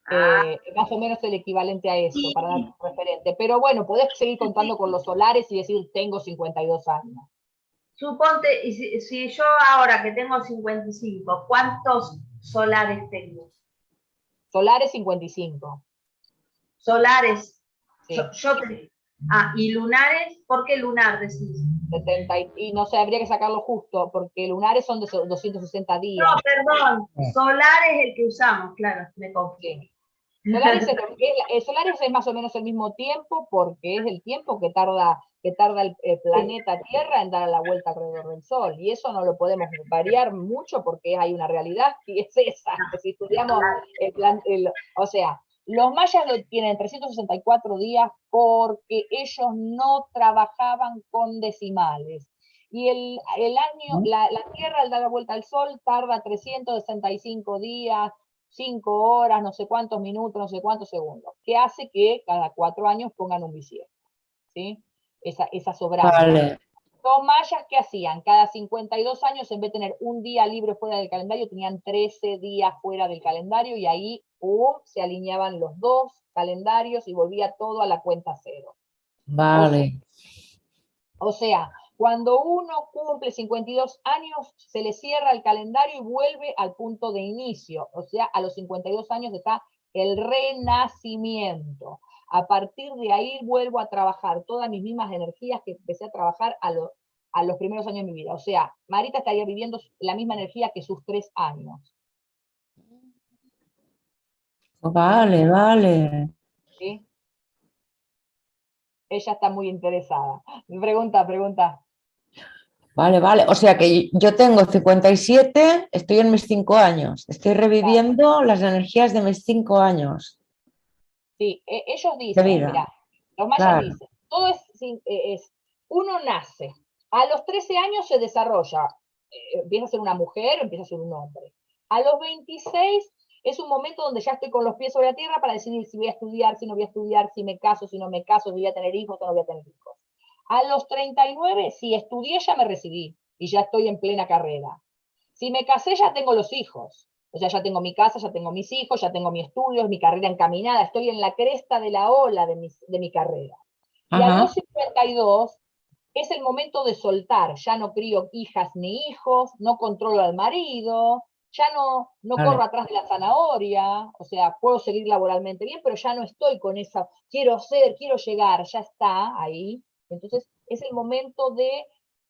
Más o menos el equivalente a eso, para dar un referente. Pero bueno, podés seguir contando con los solares y decir, tengo 52 años. Suponte, si yo ahora que tengo 55, ¿cuántos solares tengo? Solares 55. Solares. Sí. Ah, y lunares, ¿por qué lunar decís? 70 y no sé, habría que sacarlo justo, porque lunares son de 260 días. No, perdón, solar es el que usamos, claro, me confundí. Sí. Solares Solares es más o menos el mismo tiempo, porque es el tiempo que tarda el planeta Tierra en dar la vuelta alrededor del Sol, y eso no lo podemos variar mucho porque hay una realidad y es esa, que si estudiamos o sea, los mayas lo tienen 364 días porque ellos no trabajaban con decimales. Y el año, la Tierra al dar la vuelta al Sol tarda 365 días, 5 horas, no sé cuántos minutos, no sé cuántos segundos, que hace que cada 4 años pongan un bisiesto, ¿sí? Esa sobranza. Vale. Los mayas, ¿qué hacían? Cada 52 años, en vez de tener un día libre fuera del calendario, tenían 13 días fuera del calendario y ahí se alineaban los dos calendarios y volvía todo a la cuenta cero. Vale. O sea, cuando uno cumple 52 años, se le cierra el calendario y vuelve al punto de inicio. O sea, a los 52 años está el renacimiento. A partir de ahí vuelvo a trabajar todas mis mismas energías que empecé a trabajar a los primeros años de mi vida. O sea, Marita estaría viviendo la misma energía que sus 3 años. Vale, vale. ¿Sí? Ella está muy interesada. Pregunta. Vale, vale. O sea que yo tengo 57, estoy en mis 5 años. Estoy reviviendo las energías de mis 5 años Sí, ellos de dicen, vida. mira, los mayas Claro. dicen, todo uno nace, a los 13 años se desarrolla, empieza a ser una mujer, empieza a ser un hombre. A los 26 es un momento donde ya estoy con los pies sobre la tierra para decidir si voy a estudiar, si no voy a estudiar, si me caso, si no me caso, si voy a tener hijos o no voy a tener hijos. A los 39, si estudié, ya me recibí y ya estoy en plena carrera. Si me casé, ya tengo los hijos. O sea, ya tengo mi casa, ya tengo mis hijos, ya tengo mi estudio, mi carrera encaminada, estoy en la cresta de la ola de mi carrera. Y a los Ajá. 52 es el momento de soltar, ya no crío hijas ni hijos, no controlo al marido, ya no corro Vale. atrás de la zanahoria, o sea, puedo seguir laboralmente bien, pero ya no estoy con esa, quiero llegar, ya está ahí. Entonces es el momento de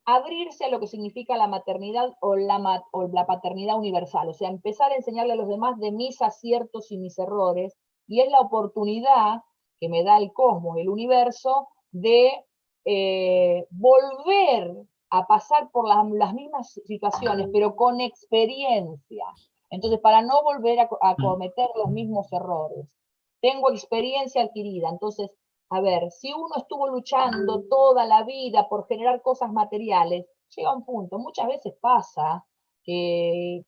abrirse a lo que significa la maternidad o la paternidad universal, o sea, empezar a enseñarle a los demás de mis aciertos y mis errores, y es la oportunidad que me da el cosmos, el universo, de volver a pasar por las mismas situaciones, pero con experiencia. Entonces, para no volver a cometer los mismos errores, tengo experiencia adquirida. Entonces, a ver, si uno estuvo luchando toda la vida por generar cosas materiales, llega un punto, muchas veces pasa que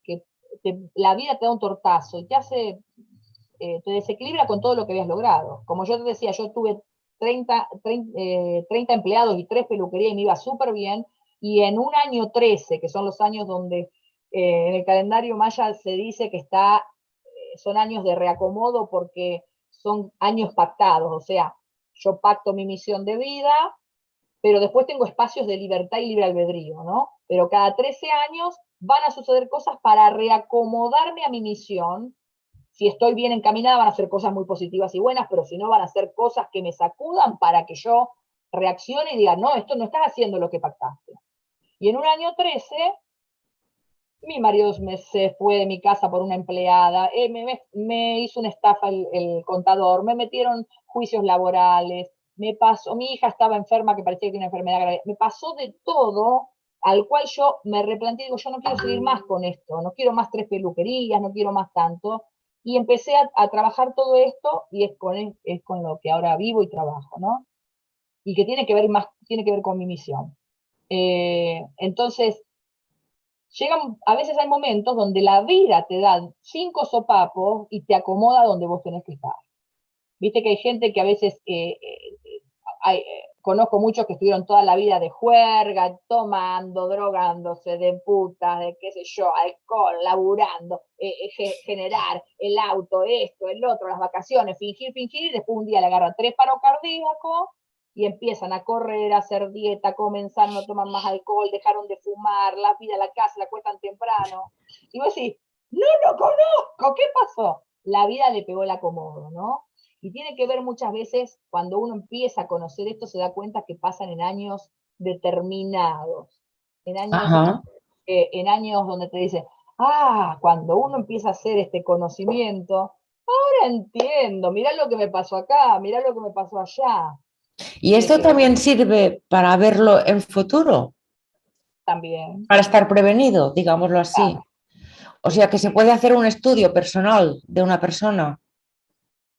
la vida te da un tortazo y te desequilibra con todo lo que habías logrado. Como yo te decía, yo tuve 30 empleados y 3 peluquerías y me iba súper bien, y en un año 13, que son los años donde en el calendario maya se dice que son años de reacomodo porque son años pactados, o sea, yo pacto mi misión de vida, pero después tengo espacios de libertad y libre albedrío, ¿no? Pero cada 13 años van a suceder cosas para reacomodarme a mi misión. Si estoy bien encaminada van a ser cosas muy positivas y buenas, pero si no van a ser cosas que me sacudan para que yo reaccione y diga, no, esto no estás haciendo lo que pactaste. Y en un año 13, mi marido se fue de mi casa por una empleada, me hizo una estafa el contador, me metieron juicios laborales, mi hija estaba enferma que parecía que tenía una enfermedad grave, me pasó de todo, al cual yo me replanteé, digo, yo no quiero seguir más con esto, no quiero más 3 peluquerías, no quiero más tanto, y empecé a trabajar todo esto, y es con lo que ahora vivo y trabajo, ¿no? Y que tiene que ver con mi misión. Entonces, a veces hay momentos donde la vida te da 5 sopapos y te acomoda donde vos tenés que estar. Viste que hay gente que a veces, conozco muchos que estuvieron toda la vida de juerga, tomando, drogándose, de putas, de qué sé yo, alcohol, laburando, generar el auto, esto, el otro, las vacaciones, fingir, y después un día le agarran 3 paros cardíacos y empiezan a correr, a hacer dieta, comenzaron a tomar más alcohol, dejaron de fumar, la vida, la casa, la cuestan temprano. Y vos decís, no lo conozco, ¿qué pasó? La vida le pegó el acomodo, ¿no? Y tiene que ver muchas veces, cuando uno empieza a conocer esto, se da cuenta que pasan en años determinados, Ajá. en años donde te dicen, cuando uno empieza a hacer este conocimiento, ahora entiendo, mirá lo que me pasó acá, mirá lo que me pasó allá. Y esto también sirve para verlo en futuro, También. para estar prevenido, digámoslo así. Claro, O sí. sea que se puede hacer un estudio personal de una persona.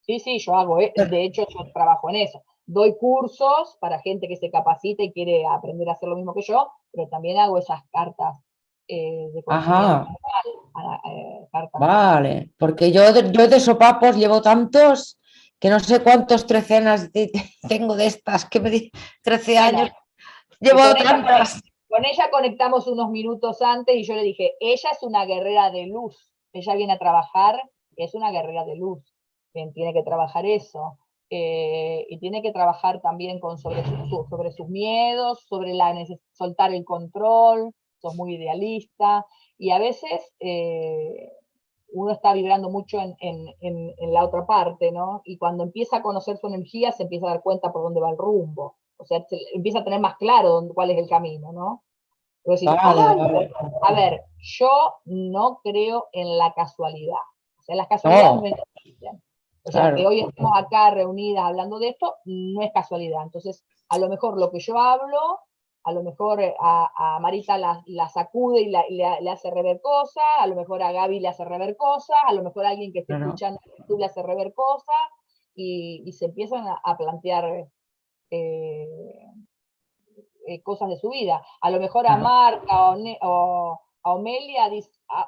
Sí, yo hago, de hecho yo trabajo en eso. Doy cursos para gente que se capacita y quiere aprender a hacer lo mismo que yo, pero también hago esas cartas de conocimiento, Ajá, cartas. vale. Porque yo de sopapos llevo tantos que no sé cuántos trecenas tengo de estas que 13 Bueno, años. Llevo con ella, tantas. con ella conectamos unos minutos antes y yo le dije, ella es una guerrera de luz, ella viene a trabajar, es una guerrera de luz, bien, tiene que trabajar eso, y tiene que trabajar también sobre sus miedos, sobre soltar el control, sos muy idealista, y a veces uno está vibrando mucho en la otra parte, ¿no? Y cuando empieza a conocer su energía, se empieza a dar cuenta por dónde va el rumbo. O sea, empieza a tener más claro cuál es el camino, ¿no? Vos decís, Vale, vale. a ver, yo no creo en la casualidad. O sea, las casualidades no No, existen. O sea, que claro. hoy estemos acá reunidas hablando de esto, no es casualidad. Entonces, a lo mejor lo que yo hablo, a lo mejor a Marita la sacude y le hace rever cosas, a lo mejor a Gaby le hace rever cosas, a lo mejor a alguien que esté Claro. escuchando en YouTube le hace rever cosas, y se empiezan a plantear eh, cosas de su vida. A lo mejor a Claro. Marta o a Omelia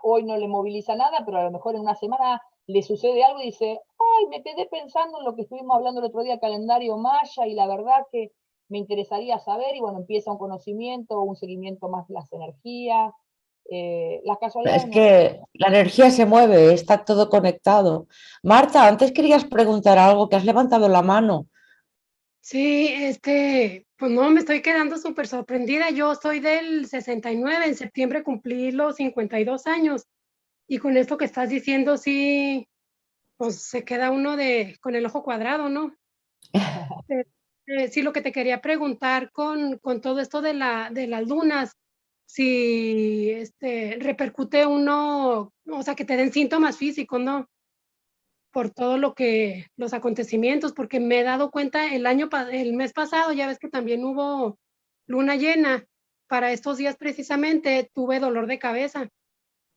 hoy no le moviliza nada, pero a lo mejor en una semana le sucede algo y dice, ay, me quedé pensando en lo que estuvimos hablando el otro día, calendario maya, y la verdad que me interesaría saber, y bueno, empieza un conocimiento, un seguimiento más de las energías. Las Es casualidades no que existen. la energía se mueve, está todo conectado. Marta, antes querías preguntar algo, que has levantado la mano. Sí, pues no, me estoy quedando súper sorprendida. Yo soy del 69, en septiembre cumplí los 52 años. Y con esto que estás diciendo, sí, pues se queda uno con el ojo cuadrado, ¿no? Eh, sí, lo que te quería preguntar con todo esto de las lunas, si repercute uno, o sea, que te den síntomas físicos, ¿no? Por todo los acontecimientos, porque me he dado cuenta el mes pasado, ya ves que también hubo luna llena, para estos días precisamente tuve dolor de cabeza,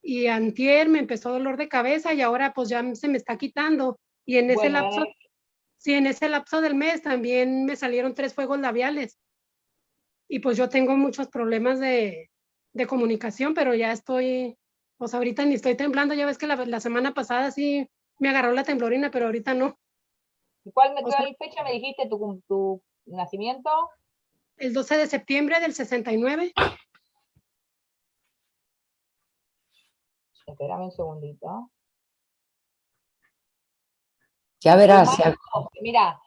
y antier me empezó dolor de cabeza y ahora pues ya se me está quitando, y en ese Bueno, lapso, sí, en ese lapso del mes también me salieron 3 fuegos labiales, y pues yo tengo muchos problemas de comunicación, pero ya estoy, pues ahorita ni estoy temblando, ya ves que la semana pasada sí me agarró la temblorina, pero ahorita no. O sea, ¿cuál fecha me dijiste tu nacimiento? el 12 de septiembre del 69. Espérame un segundito. Ya verás. Humano 12, mira,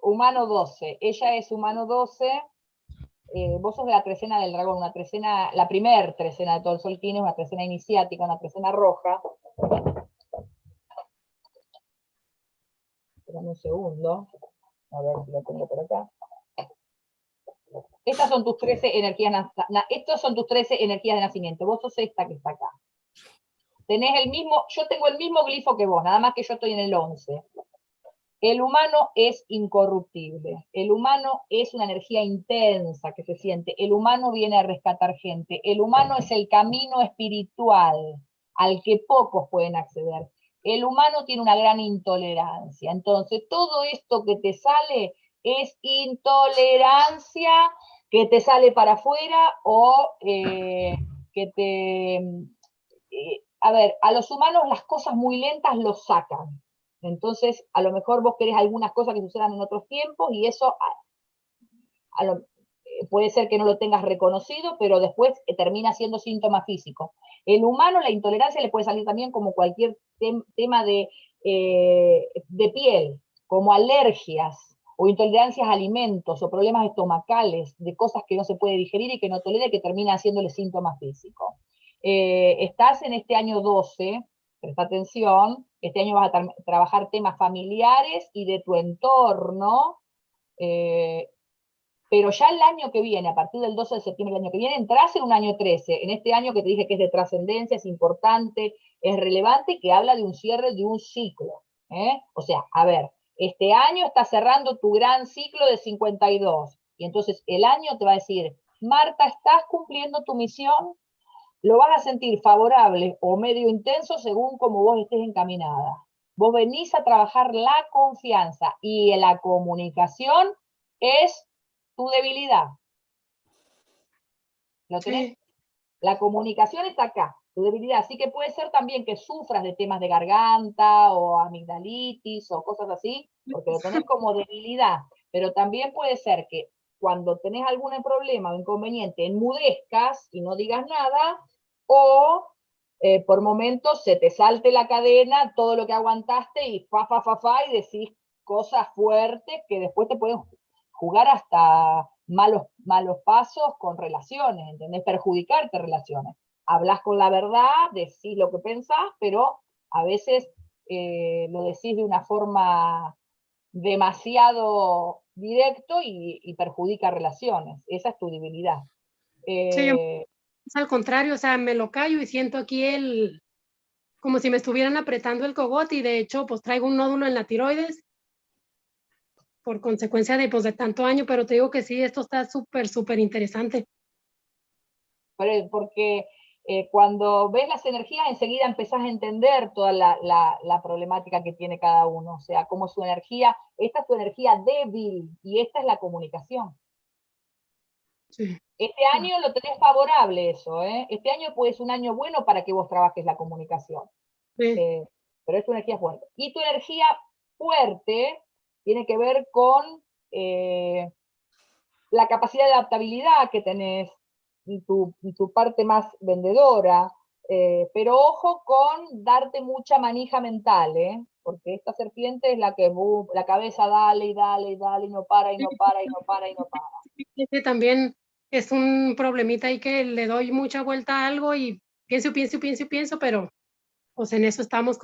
humano 12, ella es humano 12, vos sos de la trecena del dragón, una trecena, la primer trecena de todo el sol tiene una trecena iniciática, una trecena roja. Espérame un segundo, a ver si lo tengo por acá. Estas son tus 13 energías, estos son tus 13 energías de nacimiento, vos sos esta que está acá. Tenés el mismo, yo tengo el mismo glifo que vos, nada más que yo estoy en el 11. El humano es incorruptible, el humano es una energía intensa que se siente, el humano viene a rescatar gente, el humano es el camino espiritual al que pocos pueden acceder. El humano tiene una gran intolerancia, entonces todo esto que te sale es intolerancia que te sale para afuera o que te... a ver, a los humanos las cosas muy lentas los sacan. Entonces, a lo mejor vos querés algunas cosas que sucedan en otros tiempos y eso puede ser que no lo tengas reconocido, pero después termina siendo síntoma físico. El humano, la intolerancia le puede salir también como cualquier tema de piel, como alergias o intolerancias a alimentos o problemas estomacales, de cosas que no se puede digerir y que no tolera y que termina haciéndole síntomas físicos. Estás en este año 12, presta atención, este año vas a trabajar temas familiares y de tu entorno, pero ya el año que viene, a partir del 12 de septiembre del año que viene, entras en un año 13, en este año que te dije que es de trascendencia, es importante, es relevante, que habla de un cierre de un ciclo. O sea, a ver, este año está cerrando tu gran ciclo de 52, y entonces el año te va a decir, Marta, ¿estás cumpliendo tu misión? Lo vas a sentir favorable o medio intenso según como vos estés encaminada. Vos venís a trabajar la confianza, y la comunicación es tu debilidad. ¿Lo tenés? Sí. La comunicación está acá, tu debilidad. Así que puede ser también que sufras de temas de garganta o amigdalitis o cosas así, porque lo tenés como debilidad. Pero también puede ser que cuando tenés algún problema o inconveniente enmudezcas y no digas nada, o por momentos se te salte la cadena, todo lo que aguantaste y y decís cosas fuertes que después te pueden jugar hasta malos pasos con relaciones, ¿entendés? Perjudicarte relaciones. Hablas con la verdad, decís lo que pensás, pero a veces lo decís de una forma demasiado directo y perjudica relaciones. Esa es tu debilidad. Sí, es al contrario, o sea, me lo callo y siento aquí como si me estuvieran apretando el cogote, y de hecho, pues traigo un nódulo en la tiroides por consecuencia de, pues, de tanto año, pero te digo que sí, esto está súper interesante. Porque cuando ves las energías, enseguida empezás a entender toda la problemática que tiene cada uno, o sea, cómo su energía, esta es tu energía débil, y esta es la comunicación. Sí. Este año lo tenés favorable eso, Este año puede ser un año bueno para que vos trabajes la comunicación. Sí. Pero es tu energía fuerte. Y tu energía fuerte tiene que ver con la capacidad de adaptabilidad que tenés, y tu parte más vendedora, pero ojo con darte mucha manija mental, porque esta serpiente es la que la cabeza dale y dale y dale, y no para, y no para, y no para, y no para. También es un problemita ahí que le doy mucha vuelta a algo y pienso, pero pues en eso estamos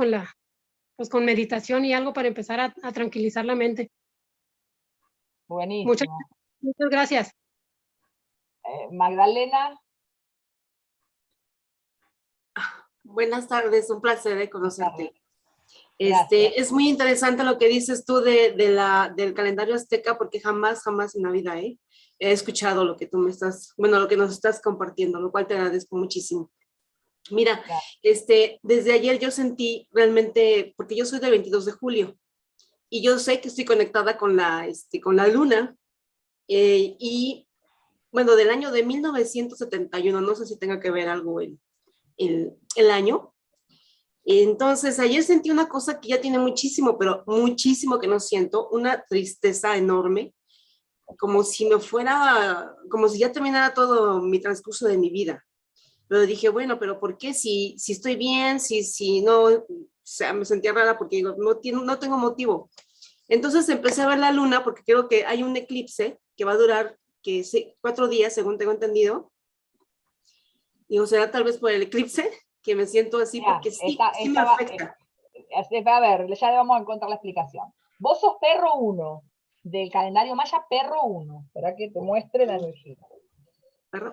pues con meditación y algo para empezar a tranquilizar la mente. Muchas, Buenísimo. muchas gracias. Magdalena. Buenas tardes, un placer de conocerte. Gracias. Es muy interesante lo que dices tú del calendario azteca, porque jamás en la vida he escuchado lo que tú lo que nos estás compartiendo, lo cual te agradezco muchísimo. Mira, desde ayer yo sentí realmente, porque yo soy del 22 de julio, y yo sé que estoy conectada con la luna, y bueno, del año de 1971, no sé si tenga que ver algo el año. Entonces, ayer sentí una cosa que ya tiene muchísimo, pero muchísimo que no siento, una tristeza enorme, como si como si ya terminara todo mi transcurso de mi vida. Pero dije, bueno, pero ¿por qué? Si estoy bien, si no, o sea, me sentía rara porque digo, no tengo motivo. Entonces empecé a ver la luna porque creo que hay un eclipse que va a durar 4 días, según tengo entendido. Digo, ¿será tal vez por el eclipse? Que me siento así, porque sí me afecta. A ver, ya le vamos a encontrar la explicación. Vos sos perro 1, del calendario maya, perro 1. Espera que te muestre la energía. La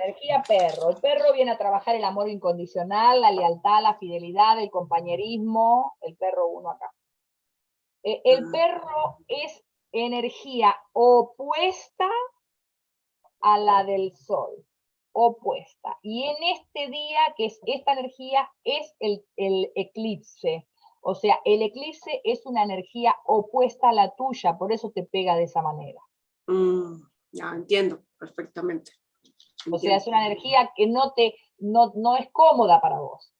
energía perro. El perro viene a trabajar el amor incondicional, la lealtad, la fidelidad, el compañerismo. El perro 1 acá. El perro es energía opuesta a la del sol. Opuesta. Y en este día, que es esta energía, es el eclipse. O sea, el eclipse es una energía opuesta a la tuya, por eso te pega de esa manera. Ya entiendo perfectamente. O sea, es una energía que no es cómoda para vos.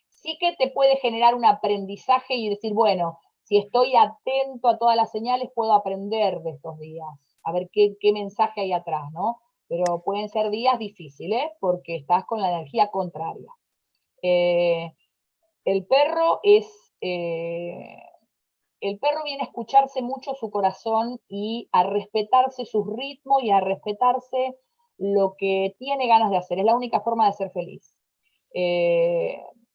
Sí que te puede generar un aprendizaje y decir, bueno, si estoy atento a todas las señales, puedo aprender de estos días, a ver qué mensaje hay atrás, ¿no? Pero pueden ser días difíciles porque estás con la energía contraria. El perro viene a escucharse mucho su corazón y a respetarse sus ritmos y a respetarse lo que tiene ganas de hacer. Es la única forma de ser feliz.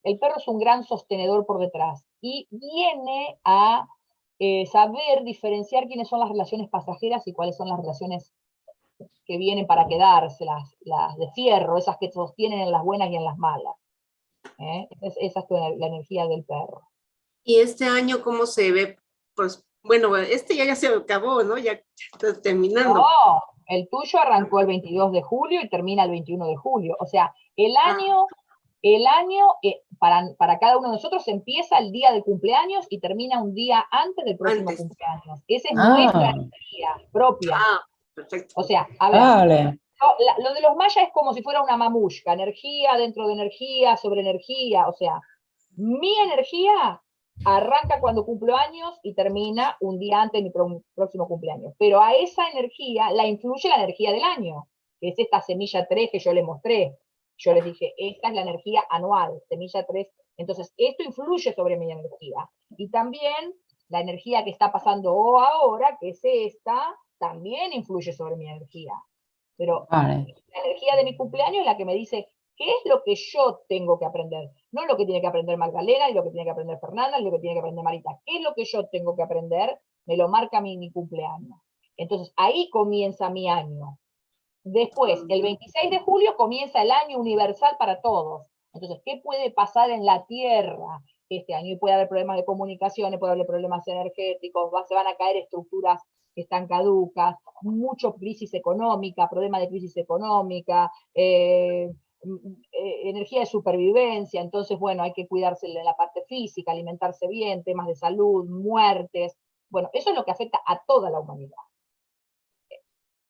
el perro es un gran sostenedor por detrás y viene a saber diferenciar quiénes son las relaciones pasajeras y cuáles son las relaciones que vienen para quedarse, las de fierro, esas que sostienen en las buenas y en las malas. Esa es la energía del perro. ¿Y este año cómo se ve? Pues, bueno, este ya se acabó, ¿no? Ya está terminando. No, el tuyo arrancó el 22 de julio y termina el 21 de julio. O sea, el año para cada uno de nosotros empieza el día del cumpleaños y termina un día antes del próximo cumpleaños. Esa es nuestra energía propia. Perfecto. O sea, a ver, Vale. lo de los mayas es como si fuera una mamushka, energía dentro de energía, sobre energía. O sea, mi energía arranca cuando cumplo años y termina un día antes de mi próximo cumpleaños. Pero a esa energía la influye la energía del año, que es esta semilla 3 que yo les mostré. Yo les dije, esta es la energía anual, semilla 3. Entonces, esto influye sobre mi energía. Y también la energía que está pasando ahora, que es esta, también influye sobre mi energía. Pero Vale. la energía de mi cumpleaños es la que me dice qué es lo que yo tengo que aprender. No lo que tiene que aprender Magdalena, ni lo que tiene que aprender Fernanda, ni lo que tiene que aprender Marita. ¿Qué es lo que yo tengo que aprender? Me lo marca mi cumpleaños. Entonces, ahí comienza mi año. Después, el 26 de julio comienza el año universal para todos. Entonces, ¿qué puede pasar en la Tierra este año? Y puede haber problemas de comunicaciones, puede haber problemas energéticos, se van a caer estructuras que están caducas, mucho crisis económica, problemas de crisis económica, energía de supervivencia. Entonces, bueno, hay que cuidarse en la parte física, alimentarse bien, temas de salud, muertes. Bueno, eso es lo que afecta a toda la humanidad.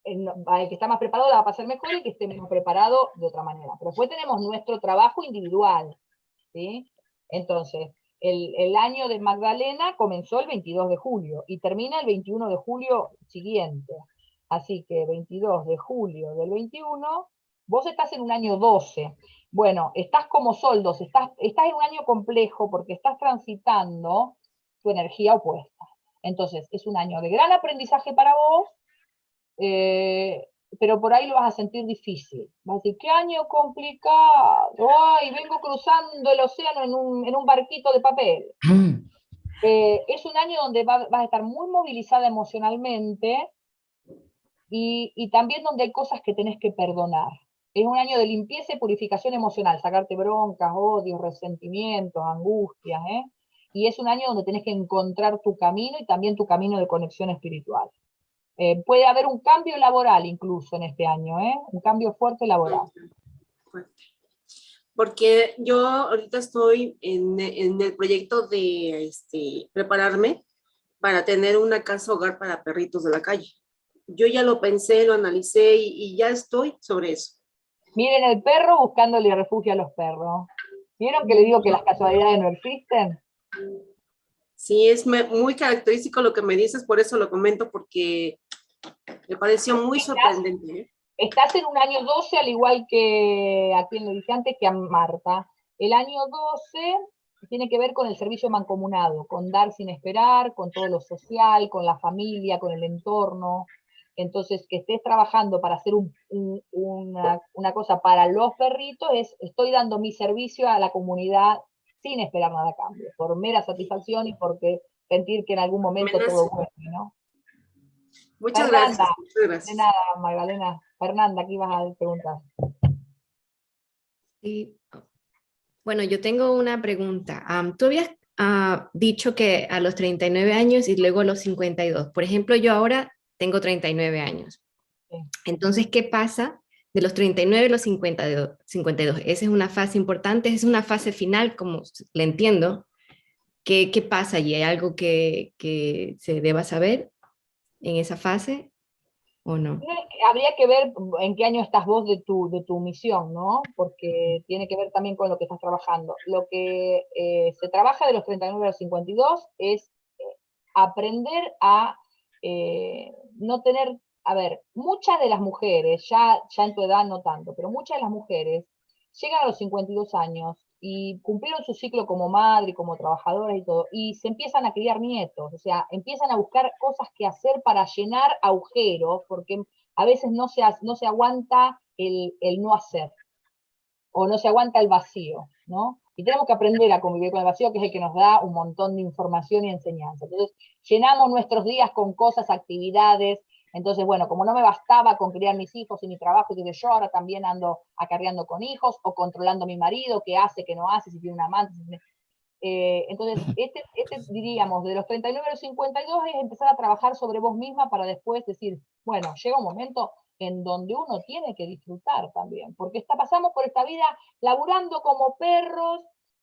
El que está más preparado la va a pasar mejor y el que esté menos preparado de otra manera. Pero después tenemos nuestro trabajo individual, ¿sí? Entonces, el año de Magdalena comenzó el 22 de julio y termina el 21 de julio siguiente. Así que 22 de julio del 21, vos estás en un año 12. Bueno, estás como soldos, estás en un año complejo porque estás transitando tu energía opuesta. Entonces, es un año de gran aprendizaje para vos, pero por ahí lo vas a sentir difícil. Vas a decir, qué año complicado, ay, vengo cruzando el océano en un barquito de papel. Es un año donde vas a estar muy movilizada emocionalmente y también donde hay cosas que tenés que perdonar. Es un año de limpieza y purificación emocional, sacarte broncas, odios, resentimientos, angustias, y es un año donde tenés que encontrar tu camino y también tu camino de conexión espiritual. Puede haber un cambio laboral incluso en este año, un cambio fuerte laboral. Porque yo ahorita estoy en el proyecto de prepararme para tener una casa hogar para perritos de la calle. Yo ya lo pensé, lo analicé y ya estoy sobre eso. Miren el perro buscándole refugio a los perros. ¿Vieron que le digo que las casualidades no existen? Sí, es muy característico lo que me dices, por eso lo comento, porque me pareció muy sorprendente. Estás en un año 12, al igual que a quien lo dije antes, que a Marta. El año 12 tiene que ver con el servicio mancomunado, con dar sin esperar, con todo lo social, con la familia, con el entorno. Entonces, que estés trabajando para hacer una cosa para los perritos estoy dando mi servicio a la comunidad sin esperar nada a cambio, por mera satisfacción y porque sentir que en algún momento todo vuelve, ¿no? Muchas gracias. Muchas gracias. De nada, Magdalena. Fernanda, aquí vas a preguntar. Sí. Bueno, yo tengo una pregunta. Tú habías dicho que a los 39 años y luego a los 52. Por ejemplo, yo ahora tengo 39 años. Sí. Entonces, ¿qué pasa de los 39 a los 52? Esa es una fase importante, es una fase final, como le entiendo. ¿Qué pasa allí? ¿Hay algo que se deba saber en esa fase o no? Habría que ver en qué año estás vos de tu misión, ¿no? Porque tiene que ver también con lo que estás trabajando. Lo que se trabaja de los 39 a los 52 es aprender a no tener, a ver, muchas de las mujeres, ya en tu edad no tanto, pero muchas de las mujeres llegan a los 52 años y cumplieron su ciclo como madre, como trabajadora y todo, y se empiezan a criar nietos, o sea, empiezan a buscar cosas que hacer para llenar agujeros, porque a veces no se aguanta el no hacer, o no se aguanta el vacío, ¿no? Y tenemos que aprender a convivir con el vacío, que es el que nos da un montón de información y enseñanza. Entonces, llenamos nuestros días con cosas, actividades. Entonces, bueno, como no me bastaba con criar mis hijos y mi trabajo, y yo ahora también ando acarreando con hijos, o controlando a mi marido, qué hace, qué no hace, si tiene un amante. Entonces, diríamos, de los 39 a los 52 es empezar a trabajar sobre vos misma para después decir, bueno, llega un momento en donde uno tiene que disfrutar también, porque pasamos por esta vida laburando como perros,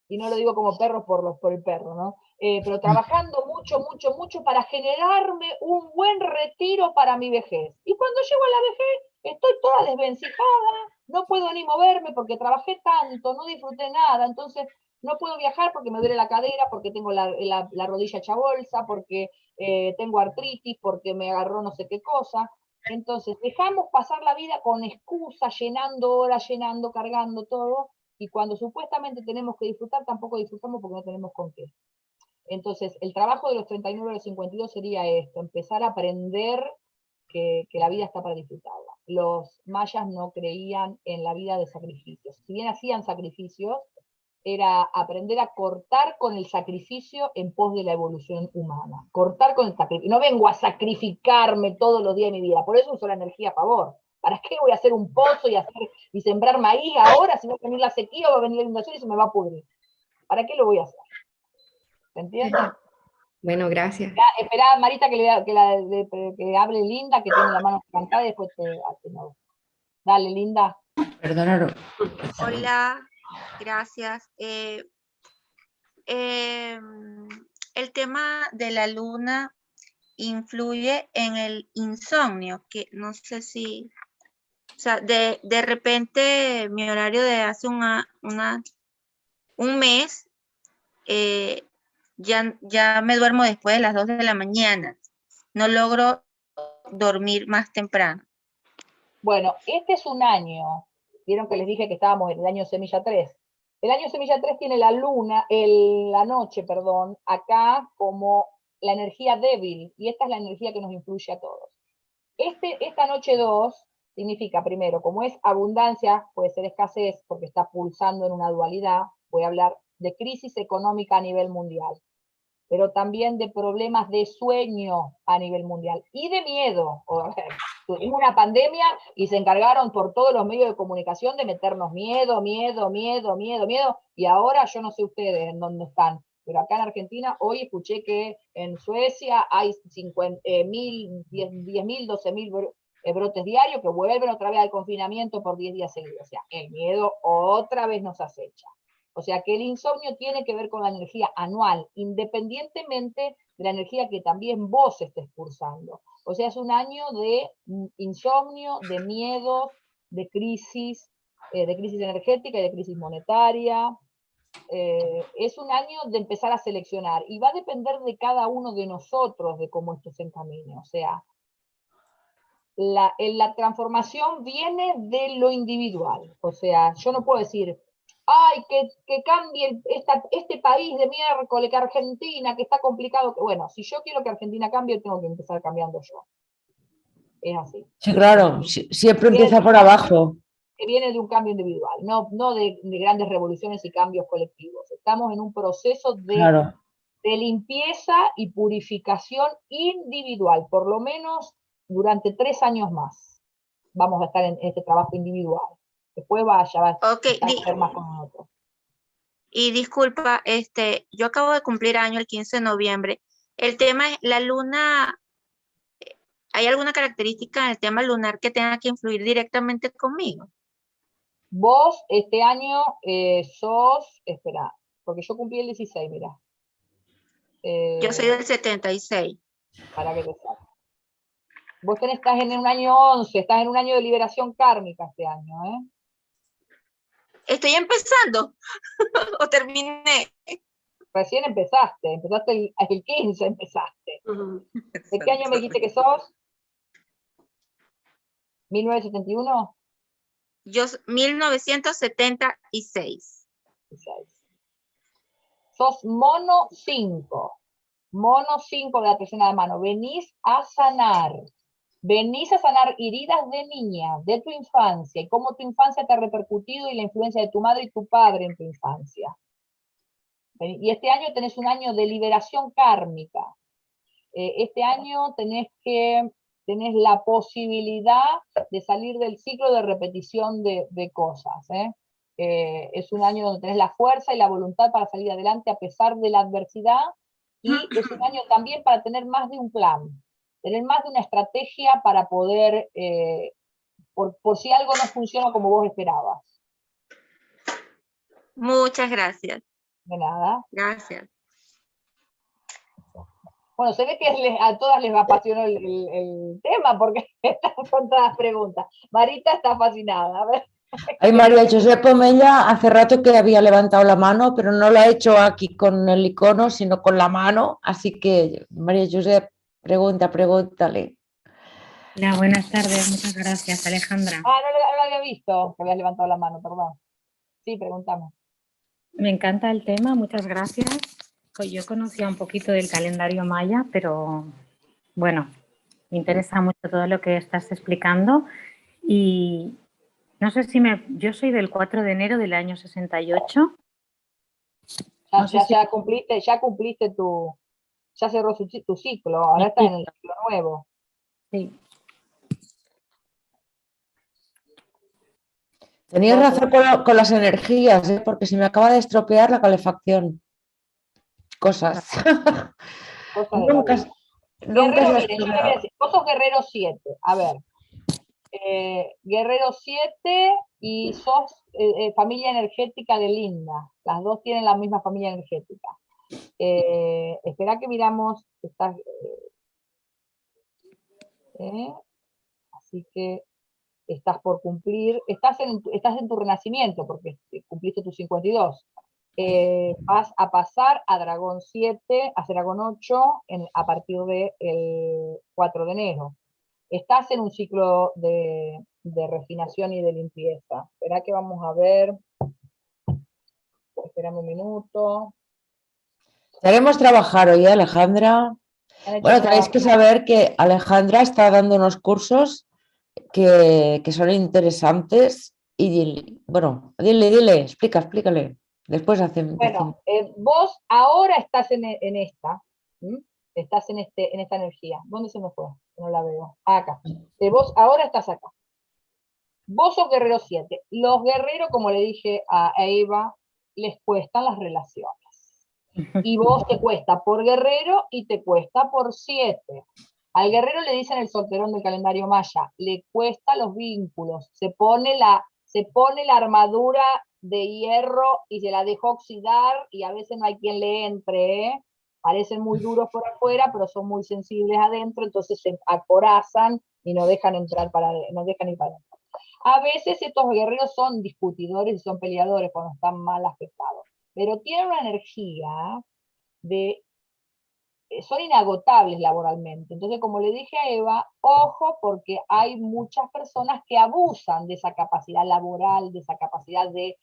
y no lo digo como perros por el perro, ¿no? Pero trabajando mucho, mucho, mucho para generarme un buen retiro para mi vejez. Y cuando llego a la vejez, estoy toda desvencijada, no puedo ni moverme porque trabajé tanto, no disfruté nada, entonces no puedo viajar porque me duele la cadera, porque tengo la rodilla hecha bolsa, porque tengo artritis, porque me agarró no sé qué cosa. Entonces, dejamos pasar la vida con excusas, llenando horas, llenando, cargando todo, y cuando supuestamente tenemos que disfrutar, tampoco disfrutamos porque no tenemos con qué. Entonces, el trabajo de los 39 a los 52 sería esto, empezar a aprender que la vida está para disfrutarla. Los mayas no creían en la vida de sacrificios. Si bien hacían sacrificios, era aprender a cortar con el sacrificio en pos de la evolución humana. Cortar con el sacrificio. No vengo a sacrificarme todos los días de mi vida, por eso uso la energía a favor. ¿Para qué voy a hacer un pozo y sembrar maíz ahora si va a venir la sequía o va a venir la inundación y se me va a pudrir? ¿Para qué lo voy a hacer? ¿Se entiende? Bueno, gracias. Esperá, Marita, que hable Linda, que tiene la mano levantada, y después no. Dale, Linda. Perdónalo. Hola, gracias. El tema de la luna influye en el insomnio, que no sé si, o sea, de repente mi horario de hace un mes, ya me duermo después de las 2 de la mañana. No logro dormir más temprano. Bueno, este es un año, vieron que les dije que estábamos en el año Semilla 3. El año Semilla 3 tiene la noche, acá como la energía débil, y esta es la energía que nos influye a todos. Esta noche 2 significa, primero, como es abundancia, puede ser escasez, porque está pulsando en una dualidad, voy a hablar de crisis económica a nivel mundial, pero también de problemas de sueño a nivel mundial, y de miedo. Tuvimos una pandemia y se encargaron por todos los medios de comunicación de meternos miedo, y ahora yo no sé ustedes en dónde están, pero acá en Argentina hoy escuché que en Suecia hay 10.000, 12.000 brotes diarios que vuelven otra vez al confinamiento por 10 días seguidos. O sea, el miedo otra vez nos acecha. O sea que el insomnio tiene que ver con la energía anual, independientemente de la energía que también vos estés cursando. O sea, es un año de insomnio, de miedo, de crisis energética y de crisis monetaria. Es un año de empezar a seleccionar, y va a depender de cada uno de nosotros de cómo esto se encamine. O sea, la transformación viene de lo individual. O sea, yo no puedo decir, ay, que cambie este país de miércoles, que Argentina, que está complicado. Bueno, si yo quiero que Argentina cambie, tengo que empezar cambiando yo. Es así. Sí, claro, siempre empieza por abajo. Que viene de un cambio individual, no de grandes revoluciones y cambios colectivos. Estamos en un proceso de limpieza y purificación individual, por lo menos durante 3 años más. Vamos a estar en este trabajo individual. Después va a estar más con nosotros. Y disculpa, yo acabo de cumplir año el 15 de noviembre. El tema es la luna. ¿Hay alguna característica en el tema lunar que tenga que influir directamente conmigo? Vos este año espera, porque yo cumplí el 16, mira. Yo soy del 76. Para que te salga. Vos estás en un año 11, estás en un año de liberación kármica este año, ¿eh? ¿Estoy empezando o terminé? Recién empezaste el 15 empezaste. ¿De qué año me dijiste que sos? ¿1971? Yo, 1976. Sos mono 5. Mono 5 de la tercera de mano. Venís a sanar heridas de niña, de tu infancia, y cómo tu infancia te ha repercutido y la influencia de tu madre y tu padre en tu infancia. Y este año tenés un año de liberación kármica. Este año tenés la posibilidad de salir del ciclo de repetición de cosas. Es un año donde tenés la fuerza y la voluntad para salir adelante a pesar de la adversidad, y es un año también para tener más de un plan, tener más de una estrategia para poder, por si algo no funciona como vos esperabas. Muchas gracias. De nada. Gracias. Bueno, se ve que a todas les apasionó el tema, porque están con todas las preguntas. Marita está fascinada. A ver. Ay, María Josep Omella hace rato que había levantado la mano, pero no lo ha hecho aquí con el icono, sino con la mano. Así que, María Josep, pregúntale. Hola, buenas tardes. Muchas gracias, Alejandra. No lo había visto, que habías levantado la mano, perdón. Sí, pregúntame. Me encanta el tema, muchas gracias. Pues yo conocía un poquito del calendario maya, pero bueno, me interesa mucho todo lo que estás explicando. Y no sé si yo soy del 4 de enero del año 68. No sé si... ya cumpliste ya cerró tu ciclo, ahora estás en el ciclo nuevo. Sí. Tenías razón con las energías, porque se me acaba de estropear la calefacción. Cosas. Nunca Guerrero, miren, yo le voy a decir, vos sos guerrero 7, a ver. Guerrero 7 y sos familia energética de Linda. Las dos tienen la misma familia energética. Espera que miramos. Así que estás por cumplir, estás en tu renacimiento, porque cumpliste tus 52. Vas a pasar a Dragón 7, a Dragón 8 a partir del 4 de enero. Estás en un ciclo de refinación y de limpieza. Espera que vamos a ver. Espérame un minuto. Queremos trabajar hoy, Alejandra. Bueno, tenéis que saber que Alejandra está dando unos cursos que son interesantes y bueno, dile, explícale. Después hacen. Bueno, vos ahora estás en esta. Estás en esta energía. ¿Dónde se me fue? No la veo. Acá. Vos ahora estás acá. Vos sos guerrero 7. Los guerreros, como le dije a Eva, les cuestan las relaciones. Y vos te cuesta por guerrero y te cuesta por 7. Al guerrero le dicen el solterón del calendario maya, le cuesta los vínculos, se pone la armadura de hierro y se la deja oxidar y a veces no hay quien le entre, parecen muy duros por afuera, pero son muy sensibles adentro, entonces se acorazan y no dejan entrar no dejan ir para adentro. A veces estos guerreros son discutidores y son peleadores cuando están mal afectados, pero tienen una energía son inagotables laboralmente. Entonces, como le dije a Eva, ojo, porque hay muchas personas que abusan de esa capacidad laboral, de esa capacidad de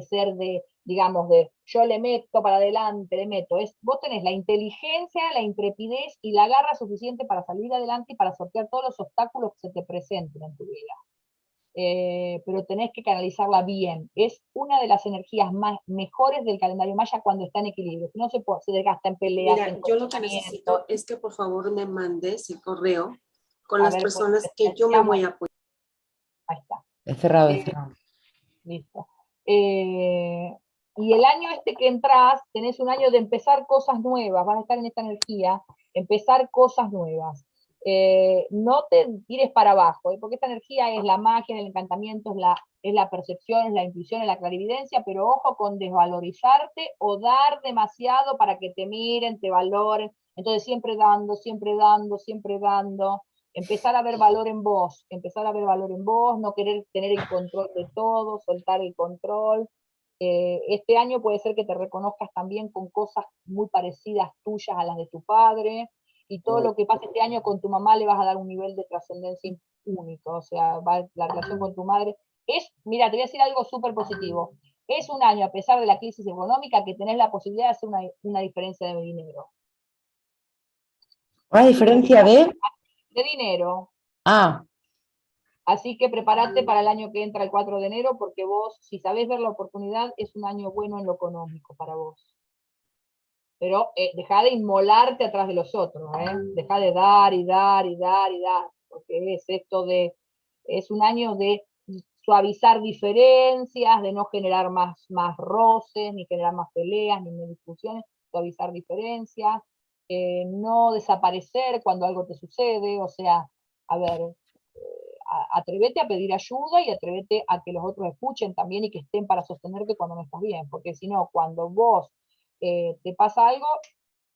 ser digamos, yo le meto para adelante, le meto. Vos tenés la inteligencia, la intrepidez y la garra suficiente para salir adelante y para sortear todos los obstáculos que se te presenten en tu vida. Pero tenés que canalizarla bien. Es una de las energías mejores del calendario maya cuando está en equilibrio. No se desgasta en peleas. Mira, yo lo que necesito es que por favor me mandes el correo con las personas que yo me voy a apoyar. Ahí está. He cerrado. Listo. Y el año que entras, tenés un año de empezar cosas nuevas, vas a estar en esta energía, empezar cosas nuevas. No te tires para abajo, porque esta energía es la magia, el encantamiento, es la percepción, es la intuición, es la clarividencia, pero ojo con desvalorizarte o dar demasiado para que te miren, te valoren. Entonces siempre dando, siempre dando, siempre dando. Empezar a ver valor en vos, no querer tener el control de todo, soltar el control. Este año puede ser que te reconozcas también con cosas muy parecidas tuyas a las de tu padre, y todo lo que pase este año con tu mamá le vas a dar un nivel de trascendencia único, o sea, la relación con tu madre mira, te voy a decir algo súper positivo, es un año, a pesar de la crisis económica, que tenés la posibilidad de hacer una diferencia de dinero. ¿Una diferencia de dinero? Ah. Así que prepárate para el año que entra, el 4 de enero, porque vos, si sabés ver la oportunidad, es un año bueno en lo económico para vos. pero deja de inmolarte atrás de los otros, deja de dar y dar y dar y dar, porque es un año de suavizar diferencias, de no generar más roces, ni generar más peleas, ni más discusiones, suavizar diferencias, no desaparecer cuando algo te sucede, o sea, a ver, atrévete a pedir ayuda y atrévete a que los otros escuchen también y que estén para sostenerte cuando no estás bien, porque si no, cuando vos te pasa algo,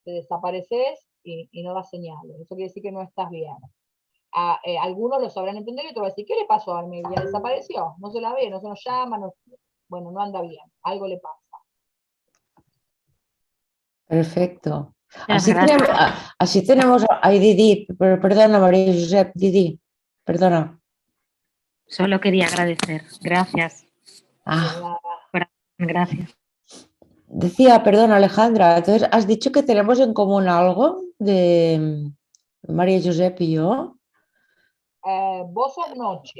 te desapareces y no das señales, eso quiere decir que no estás bien. Algunos lo sabrán entender y otros van a decir, ¿qué le pasó a Armelia? Desapareció, no se la ve, no se nos llama, bueno, no anda bien, algo le pasa. Perfecto. Gracias. Así tenemos, ay Didi, perdona María Josep, Didi, perdona. Solo quería agradecer. Gracias. Gracias. Decía, perdona Alejandra, entonces has dicho que tenemos en común algo de María Josep y yo. Vos sos Noche.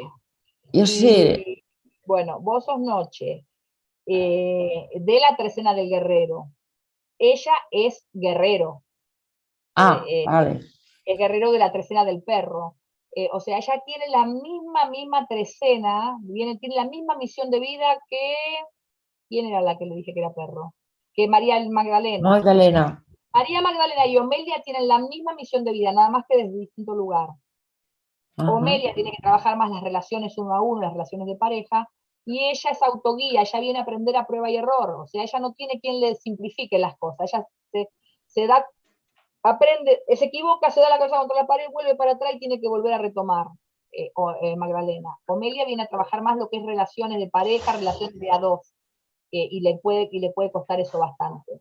Yo sí. Bueno, vos sos Noche, de la trecena del guerrero. Ella es guerrero. Vale. Es guerrero de la trecena del perro. O sea, ella tiene la misma trecena, tiene la misma misión de vida que... ¿Quién era la que le dije que era perro? Que María Magdalena. Magdalena. María Magdalena y Omelia tienen la misma misión de vida, nada más que desde distinto lugar. Ajá. Omelia tiene que trabajar más las relaciones uno a uno, las relaciones de pareja, y ella es autoguía, ella viene a aprender a prueba y error, o sea, ella no tiene quien le simplifique las cosas, ella se da, aprende, se equivoca, se da la cabeza contra la pared, vuelve para atrás y tiene que volver a retomar, Magdalena. Omelia viene a trabajar más lo que es relaciones de pareja, relaciones de a dos, y le puede costar eso bastante.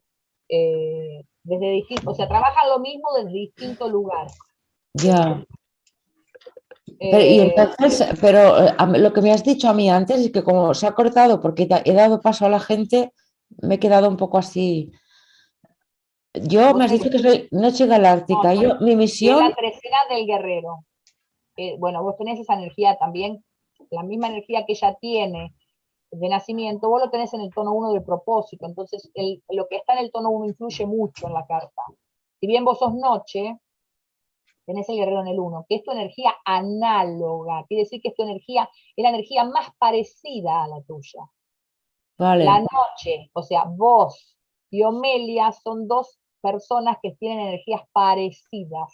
O sea, trabajan lo mismo desde distintos lugares. Ya. Pero lo que me has dicho a mí antes es que como se ha cortado porque he dado paso a la gente, me he quedado un poco así. Yo me has dicho que soy Noche Galáctica. No, mi misión... Es la trecena del guerrero. Bueno, vos tenés esa energía también, la misma energía que ella tiene de nacimiento, vos lo tenés en el tono 1 del propósito, entonces lo que está en el tono 1 influye mucho en la carta. Si bien vos sos Noche, tenés el guerrero en el 1, que es tu energía análoga, quiere decir que es la energía más parecida a la tuya. Vale. La Noche, o sea, vos y Omelia son dos personas que tienen energías parecidas,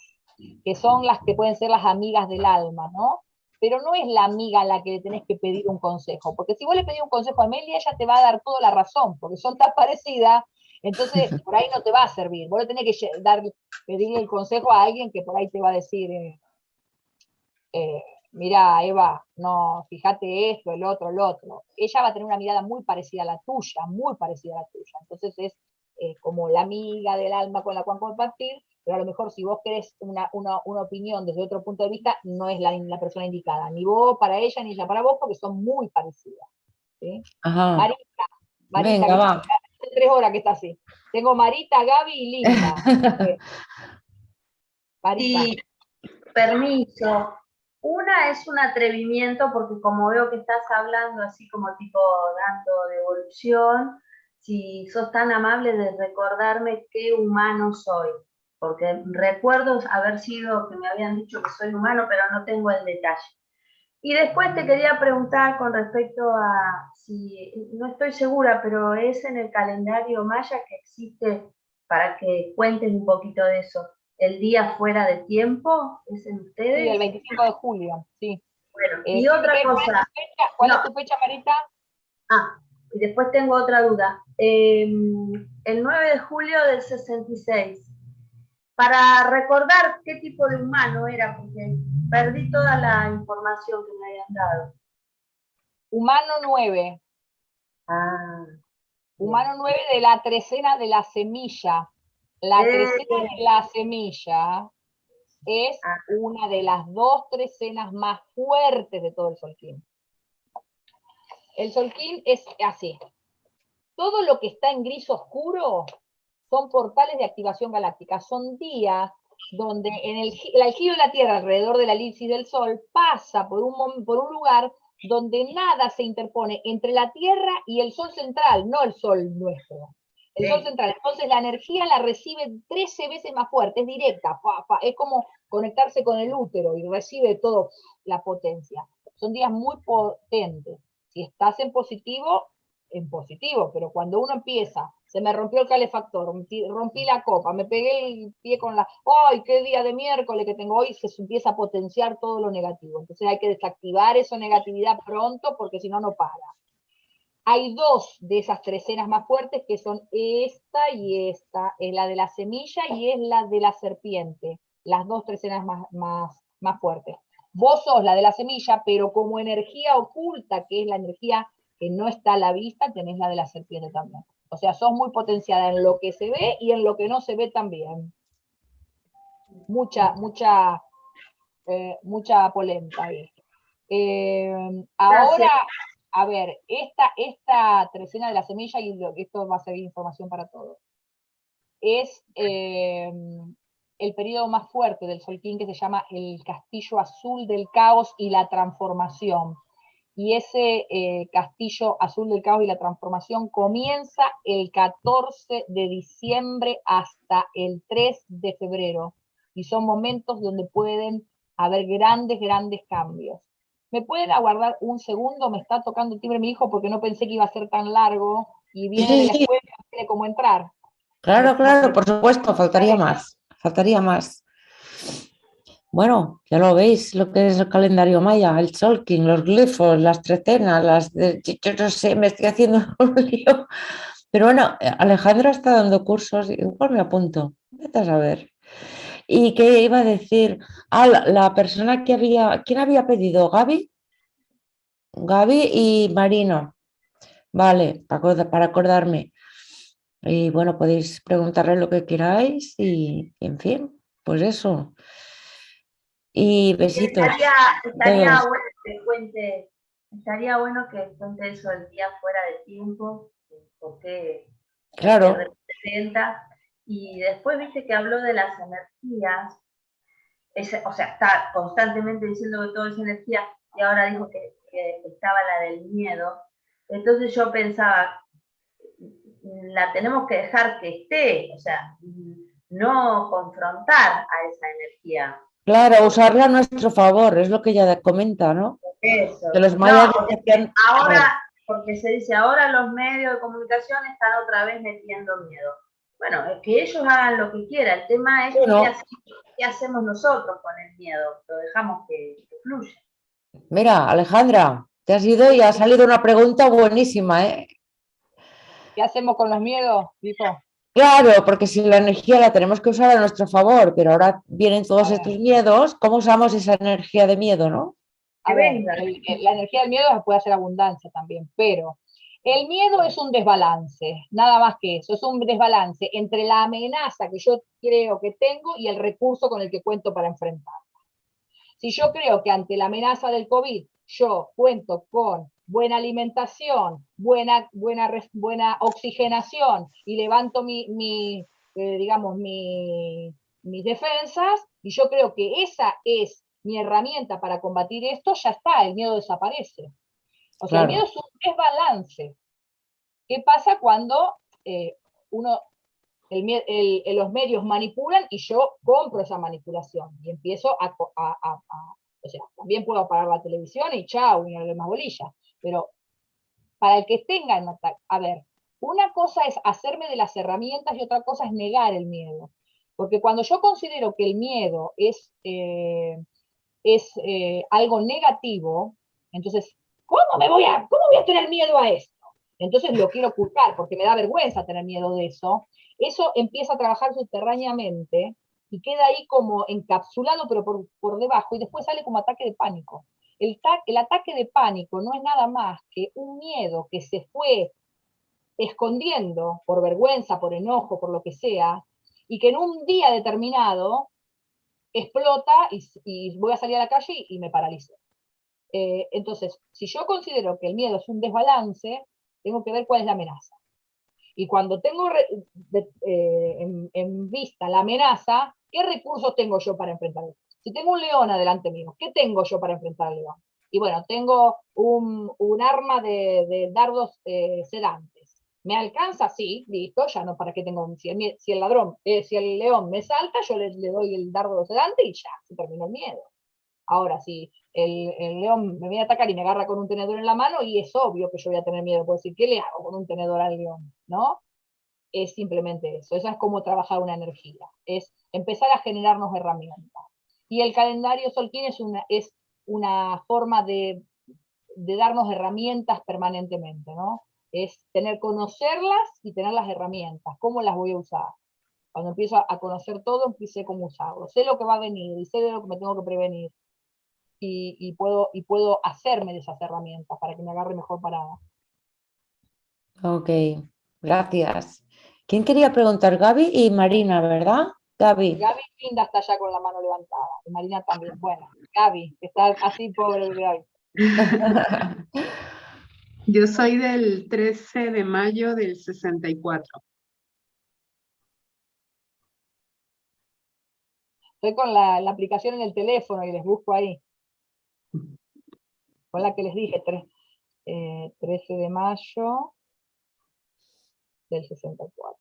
que son las que pueden ser las amigas del alma, ¿no? Pero no es la amiga a la que le tenés que pedir un consejo, porque si vos le pedís un consejo a Amelia, ella te va a dar toda la razón, porque son tan parecidas, entonces por ahí no te va a servir. Vos le tenés que pedirle el consejo a alguien que por ahí te va a decir, mira, Eva, no, fíjate esto, el otro. Ella va a tener una mirada muy parecida a la tuya, muy parecida a la tuya. Entonces es como la amiga del alma con la cual compartir, pero a lo mejor si vos querés una opinión desde otro punto de vista, no es la persona indicada, ni vos para ella, ni ella para vos, porque son muy parecidas. ¿Sí? Ajá. Marita, venga, va. Hace 3 horas que está así. Tengo Marita, Gaby y Linda. Marita. Sí, permiso. Una es un atrevimiento, porque como veo que estás hablando así como tipo dando devolución, si sos tan amable de recordarme qué humano soy, porque recuerdo haber sido, que me habían dicho que soy humano, pero no tengo el detalle. Y después te quería preguntar con respecto a, si no estoy segura, pero es en el calendario maya que existe, para que cuentes un poquito de eso, el día fuera de tiempo, ¿es en ustedes? Sí, el 25 de julio, sí. Bueno, y otra cosa. ¿Cuál es tu fecha, Marita? Y después tengo otra duda. El 9 de julio del 66. Para recordar qué tipo de humano era, porque perdí toda la información que me habían dado. Humano 9. Humano 9 de la trecena de la semilla. La trecena de la semilla es una de las 2 trecenas más fuertes de todo el Solquín. El Solquín es así. Todo lo que está en gris oscuro son portales de activación galáctica. Son días donde el giro de la Tierra alrededor de la elipsis del Sol pasa por un lugar donde nada se interpone entre la Tierra y el Sol central, no el Sol nuestro. El sol central. Entonces la energía la recibe 13 veces más fuerte, es directa, es como conectarse con el útero y recibe toda la potencia. Son días muy potentes. Si estás en positivo, pero cuando uno empieza, se me rompió el calefactor, rompí la copa, me pegué el pie con la... ¡Ay, qué día de miércoles que tengo hoy! Se empieza a potenciar todo lo negativo. Entonces hay que desactivar esa negatividad pronto porque si no, no para. Hay dos de esas trecenas más fuertes que son esta y esta, es la de la semilla y es la de la serpiente, las dos trecenas más fuertes. Vos sos la de la semilla, pero como energía oculta, que es la energía que no está a la vista, tenés la de la serpiente también. O sea, sos muy potenciada en lo que se ve y en lo que no se ve también. Mucha polenta ahí. Ahora, a ver, esta trecena de la semilla, y esto va a ser información para todos, es el periodo más fuerte del Solquín, que se llama el castillo azul del caos y la transformación. Y ese castillo azul del caos y la transformación comienza el 14 de diciembre hasta el 3 de febrero. Y son momentos donde pueden haber grandes cambios. ¿Me pueden aguardar un segundo? Me está tocando el timbre mi hijo porque no pensé que iba a ser tan largo y viene de la escuela y no tiene cómo entrar. Claro, por supuesto, faltaría más. Bueno, ya lo veis lo que es el calendario maya, el Tzolk'in, los glifos, las trecenas, yo no sé, me estoy haciendo un lío. Pero bueno, Alejandra está dando cursos, igual me apunto, vete a saber. ¿Y qué iba a decir? La persona ¿quién había pedido? ¿Gaby? Gaby y Marino. Vale, para acordarme. Y bueno, podéis preguntarle lo que queráis y en fin, pues eso. Y besitos. Estaría bueno que cuente eso el día fuera de tiempo, porque claro. representa. Y después viste que habló de las energías, o sea, está constantemente diciendo que todo es energía, y ahora dijo que estaba la del miedo. Entonces yo pensaba, la tenemos que dejar que esté, o sea, no confrontar a esa energía. Claro, usarla a nuestro favor, es lo que ella comenta, ¿no? Eso. Que los mayas decían, ahora, porque se dice, ahora los medios de comunicación están otra vez metiendo miedo. Bueno, es que ellos hagan lo que quieran, el tema es qué hacemos nosotros con el miedo, lo dejamos que fluya. Mira, Alejandra, te has ido y ha salido una pregunta buenísima, ¿eh? ¿Qué hacemos con los miedos, dijo? Claro, porque si la energía la tenemos que usar a nuestro favor, pero ahora vienen todos estos miedos, ¿cómo usamos esa energía de miedo, no? A ver, la energía del miedo puede hacer abundancia también, pero el miedo es un desbalance, nada más que eso, es un desbalance entre la amenaza que yo creo que tengo y el recurso con el que cuento para enfrentarla. Si yo creo que ante la amenaza del COVID yo cuento con buena alimentación, buena oxigenación y levanto mis defensas, y yo creo que esa es mi herramienta para combatir esto, ya está, el miedo desaparece. O sea, el miedo es un desbalance. ¿Qué pasa cuando los medios manipulan y yo compro esa manipulación y empiezo o sea, también puedo apagar la televisión y chao, y no le más bolilla, pero para el que tenga, a ver, una cosa es hacerme de las herramientas y otra cosa es negar el miedo, porque cuando yo considero que el miedo es algo negativo, entonces, ¿cómo voy a tener miedo a esto? Entonces lo quiero ocultar porque me da vergüenza tener miedo de eso. Eso empieza a trabajar subterráneamente y queda ahí como encapsulado, pero por debajo, y después sale como ataque de pánico. El ataque de pánico no es nada más que un miedo que se fue escondiendo por vergüenza, por enojo, por lo que sea, y que en un día determinado explota y voy a salir a la calle y me paralizo. Entonces, si yo considero que el miedo es un desbalance, tengo que ver cuál es la amenaza. Y cuando tengo en vista la amenaza, ¿qué recursos tengo yo para enfrentarlo? Si tengo un león adelante mío, ¿qué tengo yo para enfrentar al león? Y bueno, tengo un arma de dardos sedantes. ¿Me alcanza? Sí, listo, ya no, ¿para qué tengo? Si el ladrón, si el león me salta, yo le doy el dardo sedante y ya, se terminó el miedo. Ahora, si el león me viene a atacar y me agarra con un tenedor en la mano, y es obvio que yo voy a tener miedo, puedo decir, ¿qué le hago con un tenedor al león? ¿No? Es simplemente eso, esa es como trabajar una energía, es empezar a generarnos herramientas. Y el calendario Solkin es una forma de darnos herramientas permanentemente, ¿no? Es conocerlas y tener las herramientas. ¿Cómo las voy a usar? Cuando empiezo a conocer todo, empecé cómo usarlo. Sé lo que va a venir y sé de lo que me tengo que prevenir. Y puedo hacerme de esas herramientas para que me agarre mejor parada. Ok, gracias. ¿Quién quería preguntar? Gaby y Marina, ¿verdad? Gaby. Gaby Pinda está allá con la mano levantada. Y Marina también. Bueno, Gaby, que está así pobre de hoy. Yo soy del 13 de mayo del 64. Estoy con la aplicación en el teléfono y les busco ahí. Con la que les dije, 13 de mayo del 64.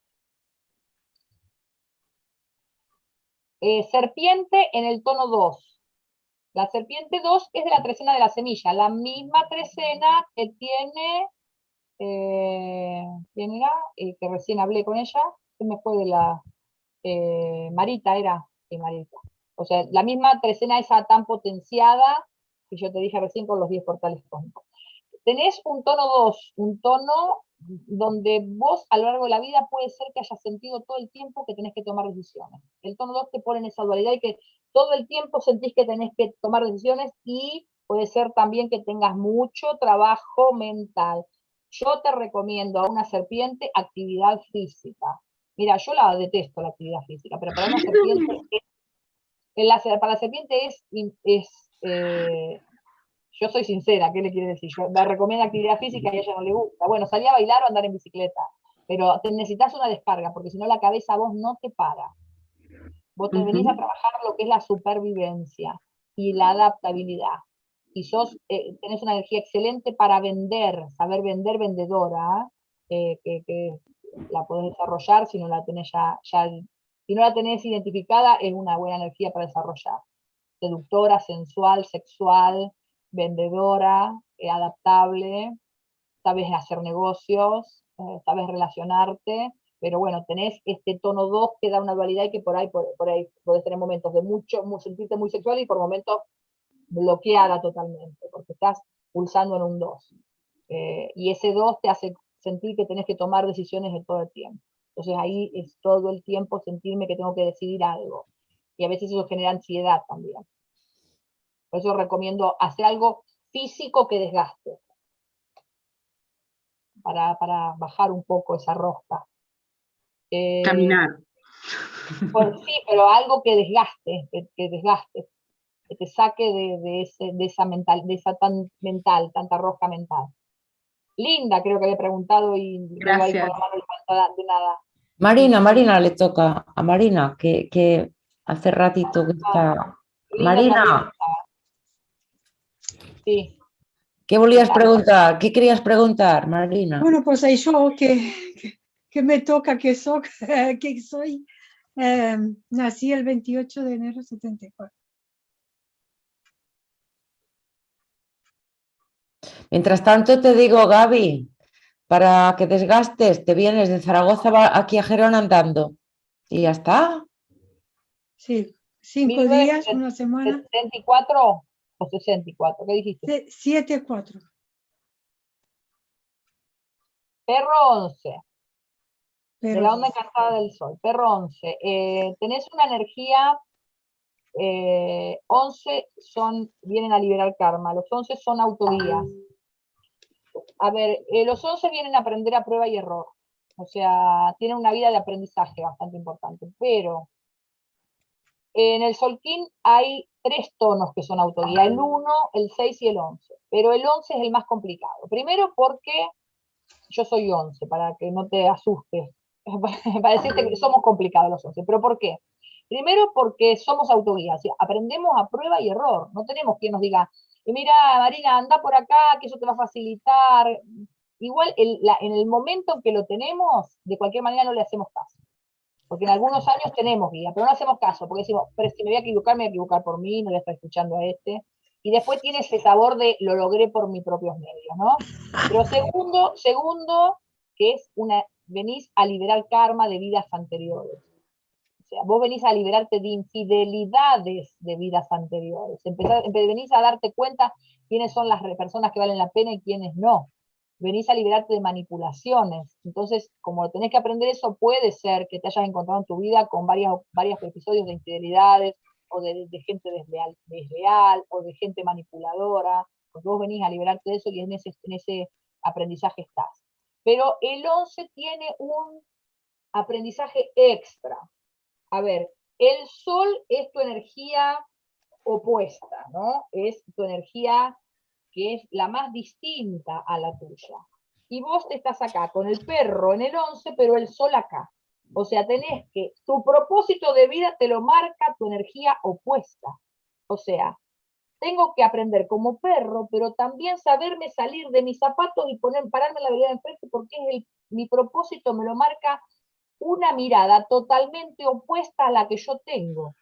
Serpiente en el tono 2. La serpiente 2 es de la trecena de la semilla, la misma trecena que tiene, ¿quién era? Que recién hablé con ella, se me fue de la, Marita era, sí, Marita. O sea, la misma trecena esa tan potenciada que yo te dije recién con los 10 portales cósmicos. Tenés un tono 2, un tono donde vos a lo largo de la vida puede ser que hayas sentido todo el tiempo que tenés que tomar decisiones. El tono 2 te pone en esa dualidad y que todo el tiempo sentís que tenés que tomar decisiones, y puede ser también que tengas mucho trabajo mental. Yo te recomiendo a una serpiente actividad física. Mira, yo la detesto la actividad física, pero para una serpiente, para la serpiente yo soy sincera, ¿qué le quiere decir? Yo le recomiendo actividad física y a ella no le gusta. Bueno, salir a bailar o andar en bicicleta, pero necesitas una descarga, porque si no la cabeza vos no te para. Vos te venís a trabajar lo que es la supervivencia y la adaptabilidad. Y tenés una energía excelente para vender, saber vender, vendedora, que la podés desarrollar si no la tenés si no la tenés identificada, es una buena energía para desarrollar. Seductora, sensual, sexual, vendedora, adaptable, sabes hacer negocios, sabes relacionarte, pero bueno, tenés este tono 2 que da una dualidad y que por ahí podés tener momentos de sentirte muy sexual y por momentos bloqueada totalmente, porque estás pulsando en un 2. Y ese 2 te hace sentir que tenés que tomar decisiones de todo el tiempo. Entonces ahí es todo el tiempo sentirme que tengo que decidir algo. Y a veces eso genera ansiedad también. Por eso recomiendo hacer algo físico que desgaste, para bajar un poco esa rosca. Caminar. Sí, pero algo que desgaste, que te saque de esa tanta rosca mental. Linda, creo que había preguntado y me va a ir con la mano levantada de nada. Marina le toca, a Marina, que hace ratito que está. Marina. Sí. ¿Qué volvías a preguntar? ¿Qué querías preguntar, Marina? Bueno, pues yo que me toca, que soy, nací el 28 de enero de 74. Mientras tanto te digo, Gaby, para que desgastes, te vienes de Zaragoza aquí a Gerona andando. Y ya está. Sí, 5 días, una semana. ¿74 o 64? ¿Qué dijiste? 74. Perro 11. De la onda encantada del sol. Perro 11. Tenés una energía, 11 vienen a liberar karma. Los 11 son autoguías. A ver, los 11 vienen a aprender a prueba y error. O sea, tienen una vida de aprendizaje bastante importante. Pero en el Solkin hay 3 tonos que son autoguía. El 1, el 6 y el 11. Pero el 11 es el más complicado. Primero porque yo soy 11, para que no te asustes. Para decirte que somos complicados los 11. ¿Pero por qué? Primero porque somos autoguías, ¿sí? Aprendemos a prueba y error. No tenemos quien nos diga, mira, Marina, anda por acá, que eso te va a facilitar. igual en el momento en que lo tenemos, de cualquier manera no le hacemos caso. Porque en algunos años tenemos guía, pero no hacemos caso, porque decimos, pero si me voy a equivocar por mí, no voy a estar escuchando a este. Y después tiene ese sabor de lo logré por mis propios medios, ¿no? Pero segundo, que es venís a liberar karma de vidas anteriores. O sea, vos venís a liberarte de infidelidades de vidas anteriores. Venís a darte cuenta quiénes son las personas que valen la pena y quiénes no. Venís a liberarte de manipulaciones. Entonces, como tenés que aprender eso, puede ser que te hayas encontrado en tu vida con varios episodios de infidelidades, o de gente desleal, o de gente manipuladora, porque vos venís a liberarte de eso y en ese aprendizaje estás. Pero el 11 tiene un aprendizaje extra. A ver, el sol es tu energía opuesta, ¿no? Es tu energía que es la más distinta a la tuya. Y vos estás acá con el perro en el 11, pero el sol acá. O sea, tenés que, tu propósito de vida te lo marca tu energía opuesta. O sea, tengo que aprender como perro, pero también saberme salir de mis zapatos y pararme en la vereda de enfrente, porque mi propósito me lo marca una mirada totalmente opuesta a la que yo tengo.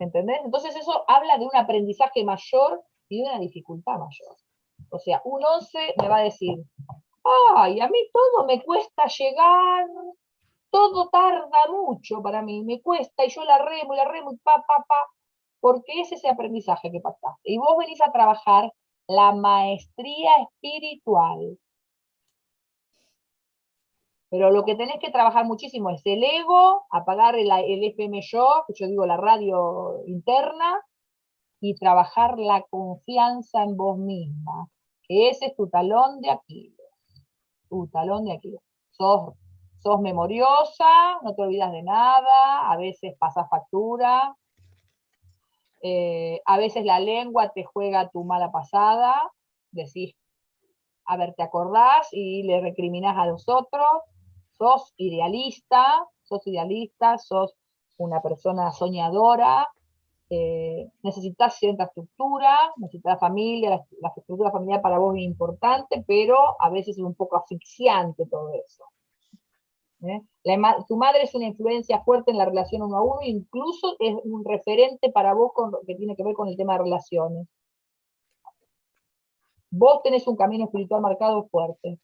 ¿Entendés? Entonces eso habla de un aprendizaje mayor y de una dificultad mayor. O sea, un 11 me va a decir, ay, a mí todo me cuesta llegar, todo tarda mucho para mí, me cuesta, y yo la remo, y pa, porque es ese aprendizaje que pasaste. Y vos venís a trabajar la maestría espiritual. Pero lo que tenés que trabajar muchísimo es el ego, apagar el FM yo, que yo digo la radio interna, y trabajar la confianza en vos misma. Que ese es tu talón de Aquiles. Tu talón de Aquiles. Sos memoriosa, no te olvidas de nada, a veces pasas factura, a veces la lengua te juega tu mala pasada, decís, a ver, te acordás y le recriminás a los otros, sos idealista, sos una persona soñadora, necesitas cierta estructura, necesitas familia, la estructura familiar para vos es importante, pero a veces es un poco asfixiante todo eso. Tu madre es una influencia fuerte en la relación uno a uno, incluso es un referente para vos con lo que tiene que ver con el tema de relaciones. Vos tenés un camino espiritual marcado fuerte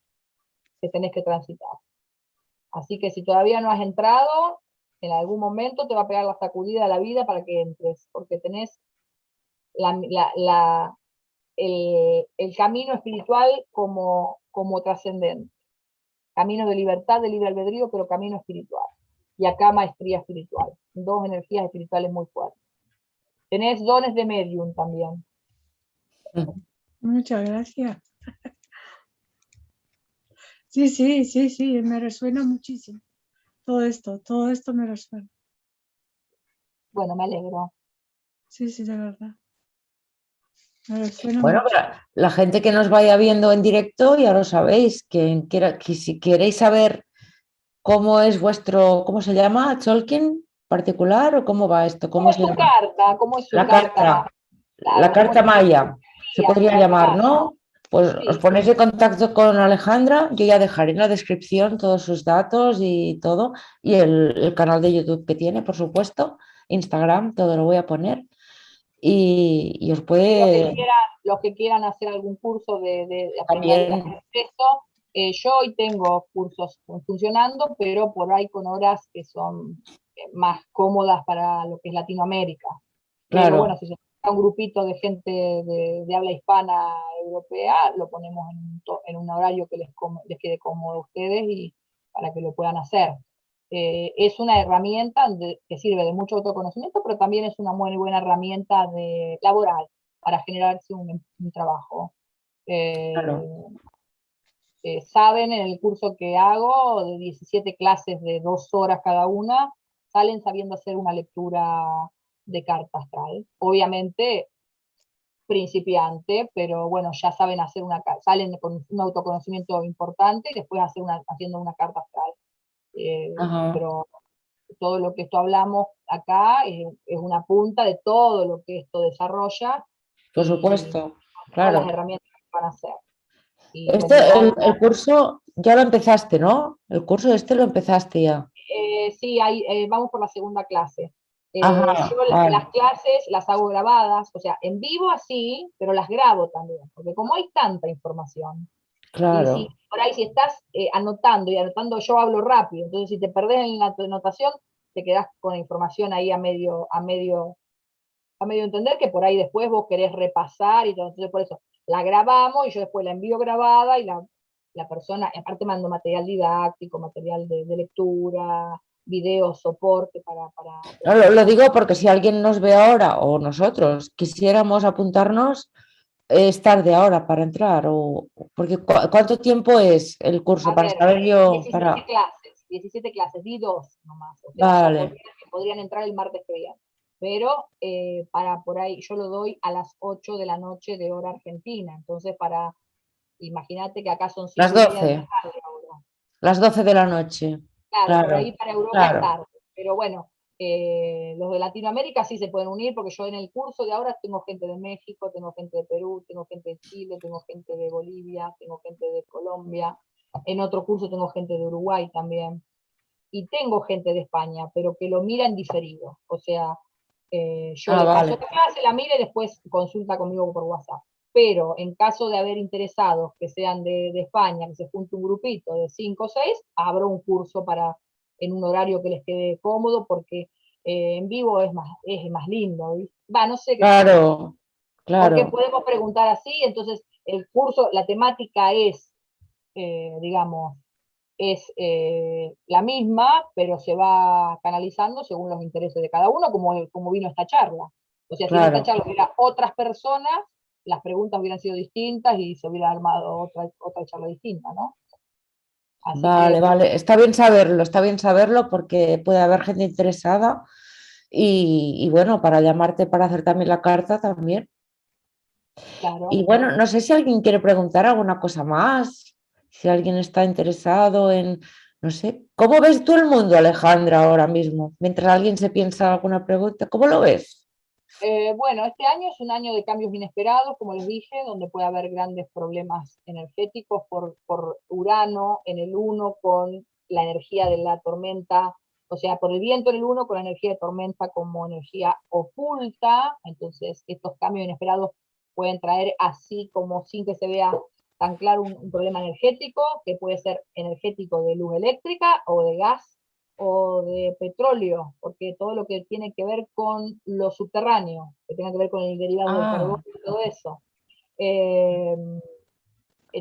que tenés que transitar. Así que si todavía no has entrado, en algún momento te va a pegar la sacudida de la vida para que entres, porque tenés el camino espiritual como trascendente. Camino de libertad, de libre albedrío, pero camino espiritual. Y acá maestría espiritual. Dos energías espirituales muy fuertes. Tenés dones de medium también. Muchas gracias. Sí, me resuena muchísimo. Todo esto me resuena. Bueno, me alegro. Sí, de verdad. Me resuena Bueno, mucho. la gente que nos vaya viendo en directo, ya lo sabéis, que si queréis saber cómo es ¿cómo se llama? ¿Tolkien particular o cómo va esto? ¿Cómo es su carta? ¿Cómo es su carta? La carta maya, se podría llamar, ¿no? Pues sí. os ponéis en contacto con Alejandra, yo ya dejaré en la descripción todos sus datos y todo, y el canal de YouTube que tiene, por supuesto, Instagram, todo lo voy a poner. Y os puede... Los que quieran hacer algún curso de También. esto, yo hoy tengo cursos funcionando, pero por ahí con horas que son más cómodas para lo que es Latinoamérica. Claro. Pero bueno, si se está un grupito de gente de habla hispana europea, lo ponemos en un horario que les quede cómodo a ustedes y para que lo puedan hacer. Es una herramienta que sirve de mucho autoconocimiento, pero también es una muy buena herramienta laboral para generarse un trabajo. Claro. Saben, en el curso que hago, de 17 clases de 2 horas cada una, salen sabiendo hacer una lectura de carta astral. Obviamente principiante, pero bueno, ya saben salen con un autoconocimiento importante y después haciendo una carta astral. Pero todo lo que esto hablamos acá es una punta de todo lo que esto desarrolla. Por supuesto, claro. Las herramientas que van a hacer. Y Este, bueno, el curso ya lo empezaste, ¿no? El curso este lo empezaste ya. sí, vamos por la segunda clase. Ajá, Yo las vale, clases las hago grabadas, o sea, en vivo así, pero las grabo también, porque como hay tanta información, y si claro. por ahí si estás anotando y anotando, yo hablo rápido, entonces si te perdés en la anotación, te quedás con la información ahí a medio entender, que por ahí después vos querés repasar y todo. Entonces por eso la grabamos y yo después la envío grabada y la persona, aparte mando material didáctico, material de lectura, videos, soporte No, lo digo porque si alguien nos ve ahora o nosotros quisiéramos apuntarnos, es tarde ahora para entrar. O, porque ¿cuánto tiempo es el curso? A Para ver, saber yo, 17 clases, di dos nomás, o sea, ya Vale, podrían entrar el martes que viene. Pero para por ahí, yo lo doy a las 8 de la noche de hora argentina, entonces imagínate que acá son las 5:30 de la 12, tarde ahora. las 12 de la noche. Claro, por Claro, ahí para Europa es claro. tarde, pero bueno, los de Latinoamérica sí se pueden unir, porque yo en el curso de ahora tengo gente de México, tengo gente de Perú, tengo gente de Chile, tengo gente de Bolivia, tengo gente de Colombia, en otro curso tengo gente de Uruguay también, y tengo gente de España, pero que lo mira en diferido, o sea, yo Ah, le paso vale. la clase, la mira y después consulta conmigo por WhatsApp. Pero en caso de haber interesados que sean de España, que se junte un grupito de 5 o 6, abro un curso en un horario que les quede cómodo, porque en vivo es más lindo, ¿viste? No sé qué sé yo, Claro, porque claro. podemos preguntar así, entonces el curso, la temática es, digamos, es la misma, pero se va canalizando según los intereses de cada uno, como vino esta charla. O sea, si en esta Claro. charla hubiera otras personas, las preguntas hubieran sido distintas y se hubiera armado otra charla distinta, ¿no? Así Vale, que, vale. Está bien saberlo porque puede haber gente interesada y bueno, para llamarte para hacer también la carta también. Y claro. bueno, no sé si alguien quiere preguntar alguna cosa más, si alguien está interesado en, no sé, ¿cómo ves tú el mundo, Alejandra, ahora mismo? Mientras alguien se piensa alguna pregunta, ¿cómo lo ves? Bueno, este año es un año de cambios inesperados, como les dije, donde puede haber grandes problemas energéticos por Urano en el 1 con la energía de la tormenta, o sea, por el viento en el 1 con la energía de tormenta como energía oculta. Entonces estos cambios inesperados pueden traer, así como sin que se vea tan claro, un problema energético, que puede ser energético de luz eléctrica o de gas o de petróleo, porque todo lo que tiene que ver con lo subterráneo, que tenga que ver con el derivado del carbón Ah, y todo eso. Eh,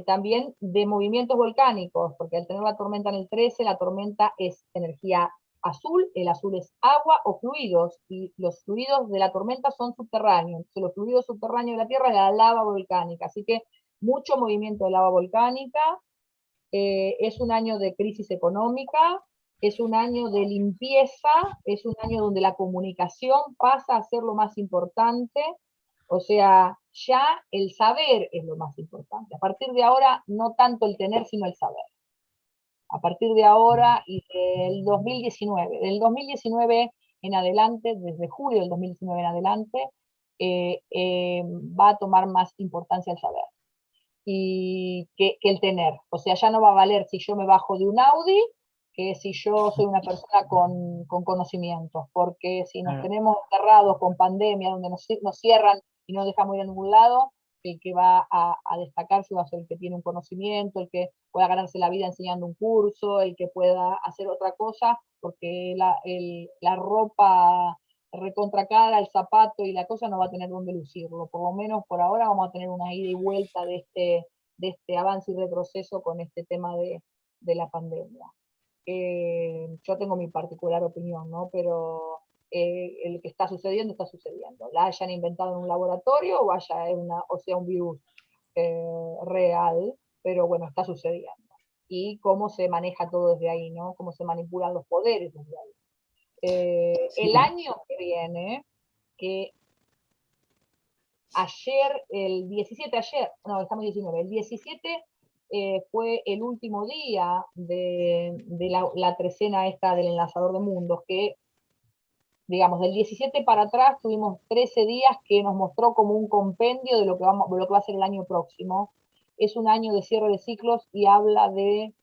También de movimientos volcánicos, porque al tener la tormenta en el 13, la tormenta es energía azul, el azul es agua o fluidos, y los fluidos de la tormenta son subterráneos. Entonces, los fluidos subterráneos de la Tierra es la lava volcánica, así que mucho movimiento de lava volcánica. Es un año de crisis económica, es un año de limpieza, es un año donde la comunicación pasa a ser lo más importante, o sea, ya el saber es lo más importante. A partir de ahora, no tanto el tener, sino el saber. A partir de ahora y del 2019 en adelante, desde julio del 2019 en adelante, va a tomar más importancia el saber y que el tener. O sea, ya no va a valer si yo me bajo de un Audi que si yo soy una persona con conocimientos, porque si nos claro. tenemos cerrados con pandemia, donde nos cierran y no nos dejamos ir a ningún lado, el que va a destacarse va a ser el que tiene un conocimiento, el que pueda ganarse la vida enseñando un curso, el que pueda hacer otra cosa, porque la ropa recontra cara, el zapato y la cosa no va a tener dónde lucirlo. Por lo menos por ahora vamos a tener una ida y vuelta de este avance y retroceso con este tema de la pandemia. Yo tengo mi particular opinión, ¿no? Pero el que está sucediendo, está sucediendo. La hayan inventado en un laboratorio o sea un virus real, pero bueno, está sucediendo. Y cómo se maneja todo desde ahí, ¿no? Cómo se manipulan los poderes desde ahí. El Sí. año que viene, que el 17, no, estamos 19, el 17 fue el último día de la trecena esta del enlazador de mundos, que, digamos, del 17 para atrás tuvimos 13 días que nos mostró como un compendio de lo que va a ser el año próximo. es un año de cierre de ciclos y habla de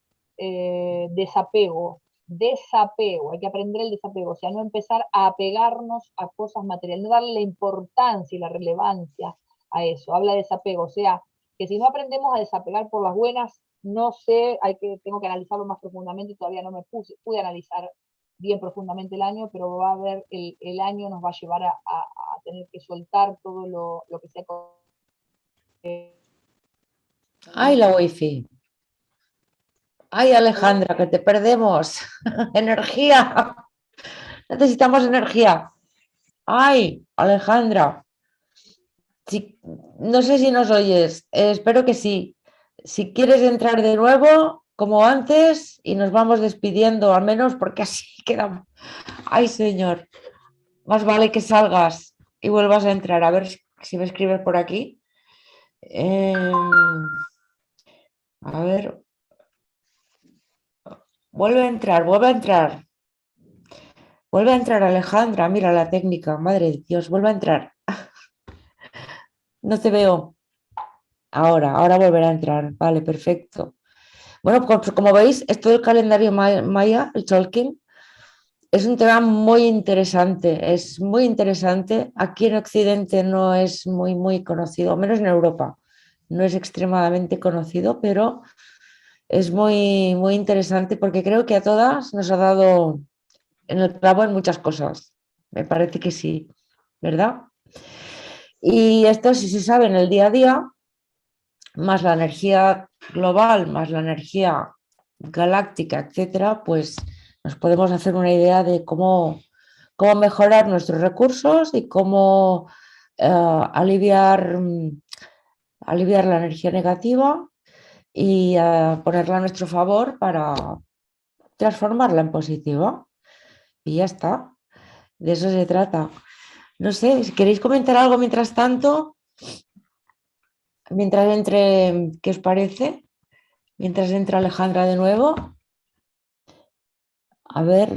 desapego. Desapego, hay que aprender el desapego, o sea, no empezar a apegarnos a cosas materiales, no darle la importancia y la relevancia a eso. Habla de desapego, o sea, que si no aprendemos a desapegar por las buenas, no sé, tengo que analizarlo más profundamente, todavía no me pude analizar bien profundamente el año, pero va a haber, el año nos va a llevar a tener que soltar todo lo que sea. Ay, la wifi. Ay, Alejandra, que te perdemos. Energía. Necesitamos energía. Ay, Alejandra. No sé si nos oyes. Espero que sí. Si quieres entrar de nuevo, como antes, y nos vamos despidiendo, al menos porque así quedamos. Ay, señor. Más vale que salgas y vuelvas a entrar. A ver si me escribes por aquí. A ver. Vuelve a entrar, vuelve a entrar. Vuelve a entrar, Alejandra. Mira la técnica. Madre de Dios, vuelve a entrar. No te veo. Ahora volverá a entrar. Vale, perfecto. Bueno, pues como veis, esto del calendario maya, el Tzolk'in, es un tema muy interesante. Es muy interesante. Aquí en Occidente no es muy conocido, menos en Europa. No es extremadamente conocido, pero es muy interesante porque creo que a todas nos ha dado en el clavo en muchas cosas. Me parece que sí, ¿verdad? Y esto, si se sabe en el día a día, más la energía global, más la energía galáctica, etcétera, pues nos podemos hacer una idea de cómo mejorar nuestros recursos y cómo aliviar la energía negativa y ponerla a nuestro favor para transformarla en positiva. Y ya está. De eso se trata. No sé, si queréis comentar algo mientras tanto, mientras entre, ¿qué os parece? Mientras entra Alejandra de nuevo. A ver,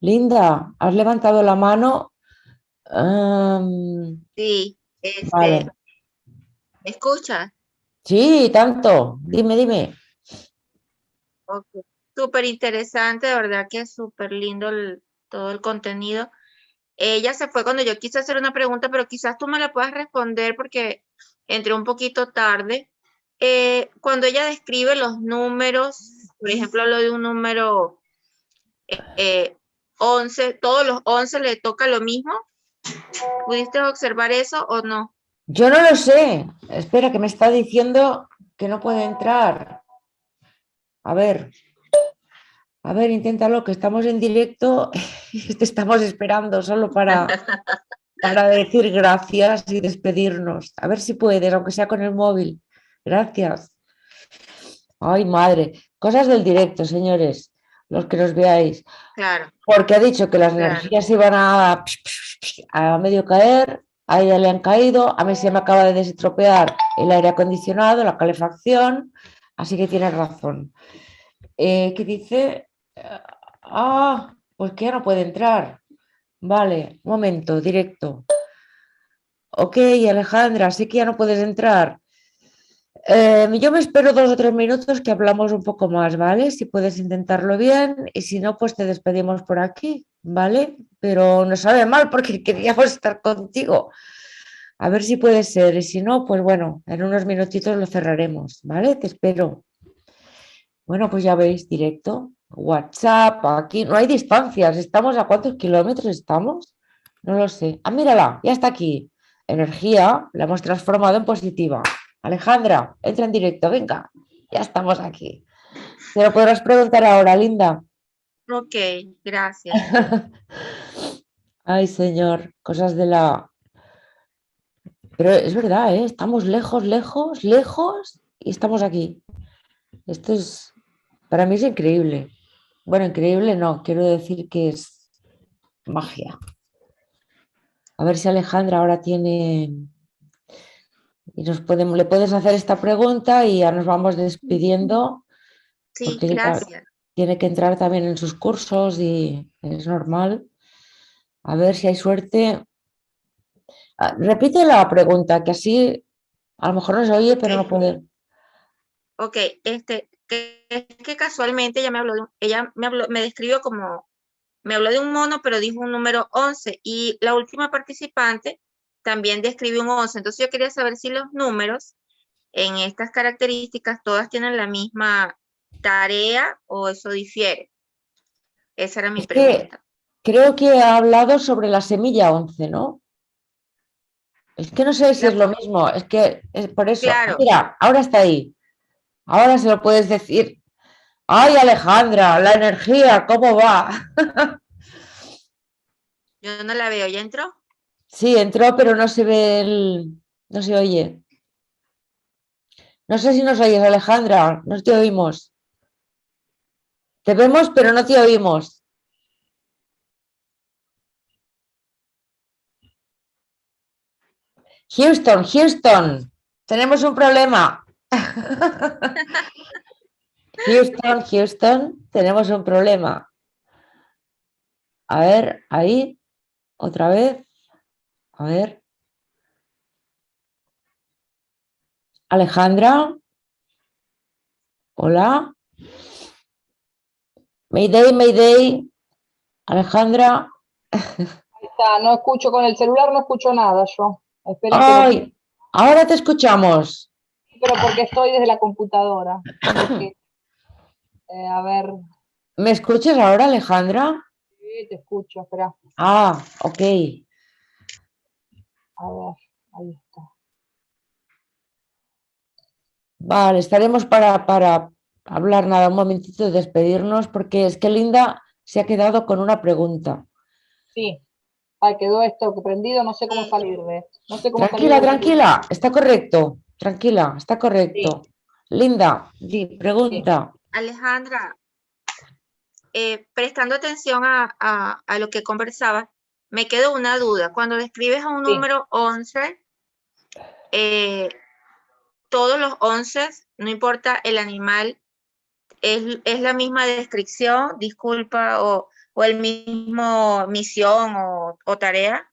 Linda, has levantado la mano. Sí, Vale. ¿me escuchas? Sí, tanto. Dime. Ok. Súper interesante, de verdad que es súper lindo todo el contenido. Ella se fue cuando yo quise hacer una pregunta, pero quizás tú me la puedas responder porque entré un poquito tarde. Cuando ella describe los números, por ejemplo, hablo de un número 11, todos los 11 le toca lo mismo. ¿Pudiste observar eso o no? Yo no lo sé. Espera, que me está diciendo que no puede entrar. A ver, inténtalo, que estamos en directo y te estamos esperando solo para decir gracias y despedirnos. A ver si puedes, aunque sea con el móvil. Gracias. Ay, madre. Cosas del directo, señores, los que nos veáis. Claro. Porque ha dicho que las Claro. energías iban a medio caer, a ella le han caído, a mí se me acaba de desestropear el aire acondicionado, la calefacción, así que tienes razón. ¿Qué dice? Pues que ya no puede entrar. Vale, un momento, directo. Ok, Alejandra, sí que ya no puedes entrar. Yo me espero 2 o 3 minutos que hablamos un poco más, ¿vale? Si puedes intentarlo bien y si no, pues te despedimos por aquí, ¿vale? Pero no sabe mal porque queríamos estar contigo. A ver si puede ser y si no, pues bueno, en unos minutitos lo cerraremos, ¿vale? Te espero. Bueno, pues ya veis, directo, WhatsApp, aquí no hay distancias. ¿Estamos a cuántos kilómetros estamos? No lo sé. Ah, mírala, ya está aquí. Energía, la hemos transformado en positiva. Alejandra, entra en directo, venga, ya estamos aquí. Te lo podrás preguntar ahora, Linda. Ok, gracias. Ay, señor, cosas de la... Pero es verdad, ¿eh? Estamos lejos y estamos aquí. Esto es, para mí es increíble. Bueno, increíble no, quiero decir que es magia. A ver si Alejandra ahora tiene... Y le puedes hacer esta pregunta y ya nos vamos despidiendo. Sí, Porque gracias. tiene que entrar también en sus cursos y es normal. A ver si hay suerte. Repite la pregunta, que así a lo mejor no se oye, pero no puede. Ok, que casualmente ella me habló, me describió como, me habló de un mono, pero dijo un número 11, y la última participante también describió un 11. Entonces yo quería saber si los números en estas características todas tienen la misma tarea o eso difiere. Esa era mi Es que pregunta. creo que ha hablado sobre la semilla 11, ¿no? Es que no sé si es lo mismo, es que es por eso. Claro, Mira, ahora está ahí. Ahora se lo puedes decir. Ay, Alejandra, la energía, ¿cómo va? yo no la veo, ¿ya entró? Sí, entró, pero no se ve no se oye. No sé si nos oyes, Alejandra, no te oímos. Te vemos, pero no te oímos. Houston, Houston, tenemos un problema. Houston, Houston, tenemos un problema. A ver, ahí, otra vez. A ver. Alejandra. Hola. Mayday, Mayday. Alejandra. Ahí está, no escucho con el celular, no escucho nada yo. Esperen que ¡Ay! Ahora te escuchamos. pero porque estoy desde la computadora. Tengo que, a ver, ¿Me escuchas ahora, Alejandra? sí, te escucho, espera, Ah, ok. a ver, ahí está. Vale, estaremos para hablar nada, un momentito de despedirnos, porque es que Linda se ha quedado con una pregunta. Sí, ay, quedó esto prendido, no sé cómo salir no sé cómo salir Tranquila, de tranquila, está correcto. Tranquila, está correcto. Sí, Linda, sí, sí. pregunta. Alejandra, prestando atención a lo que conversaba, me quedó una duda. Cuando describes a un Sí. número 11, todos los 11, no importa el animal, es la misma descripción, disculpa, o el mismo misión o tarea.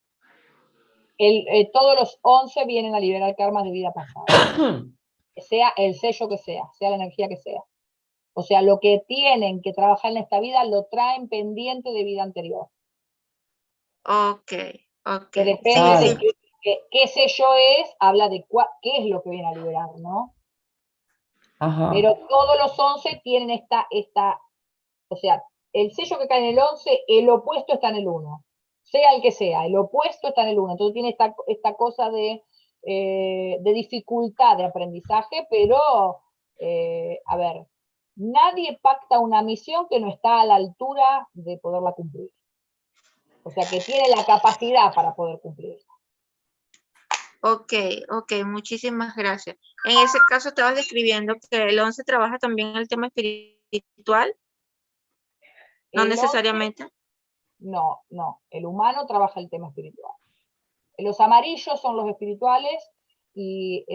Todos los 11 vienen a liberar karmas de vida pasada. Sea el sello que sea la energía que sea. O sea, lo que tienen que trabajar en esta vida lo traen pendiente de vida anterior. Ok, ok. Que depende Vale. de qué sello habla de qué es lo que viene a liberar, ¿no? Ajá. Pero todos los 11 tienen o sea, el sello que cae en el 11, el opuesto está en el 1. Sea el que sea, el opuesto está en el 1. Entonces tiene esta cosa de dificultad de aprendizaje, pero, a ver, nadie pacta una misión que no está a la altura de poderla cumplir. O sea, que tiene la capacidad para poder cumplirla. Ok, ok, muchísimas gracias. En ese caso estabas describiendo que el 11 trabaja también el tema espiritual, no El 11, necesariamente. no, el humano trabaja el tema espiritual. Los amarillos son los espirituales y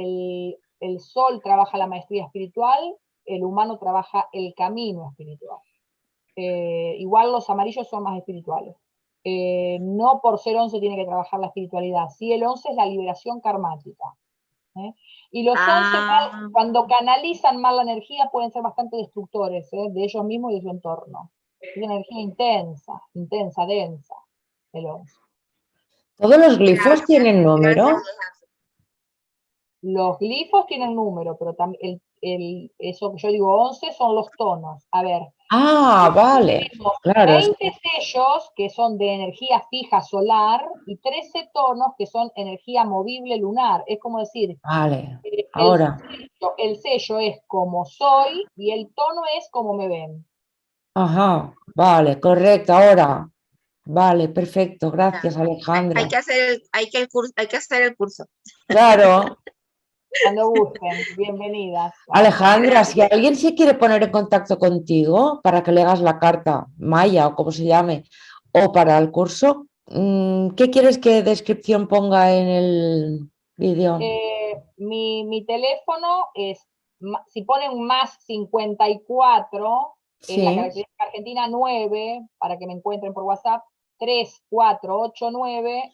el sol trabaja la maestría espiritual, el humano trabaja el camino espiritual. Igual los amarillos son más espirituales. No por ser 11 tiene que trabajar la espiritualidad. Sí, el 11 es la liberación karmática. Y los 11, cuando canalizan mal la energía, pueden ser bastante destructores de ellos mismos y de su entorno. Es una energía intensa, densa, el 11. ¿Todos los glifos tienen número? Los glifos tienen número, pero también eso que yo digo 11 son los tonos. A ver. Ah, vale. Tenemos Claro. 20 sellos que son de energía fija solar y 13 tonos que son energía movible lunar. Es como decir, Vale. Ahora. el sello es como soy y el tono es como me ven. Ajá. Vale, correcto. Ahora. Vale, perfecto. Gracias, Alejandra. Hay que hacer el curso. Claro. Cuando gusten, bienvenidas. Alejandra, si alguien se quiere poner en contacto contigo para que le hagas la carta Maya o como se llame, o para el curso, ¿qué quieres que descripción ponga en el vídeo? Mi teléfono es, si ponen más 54, es la Sí. característica argentina 9, para que me encuentren por WhatsApp, 3489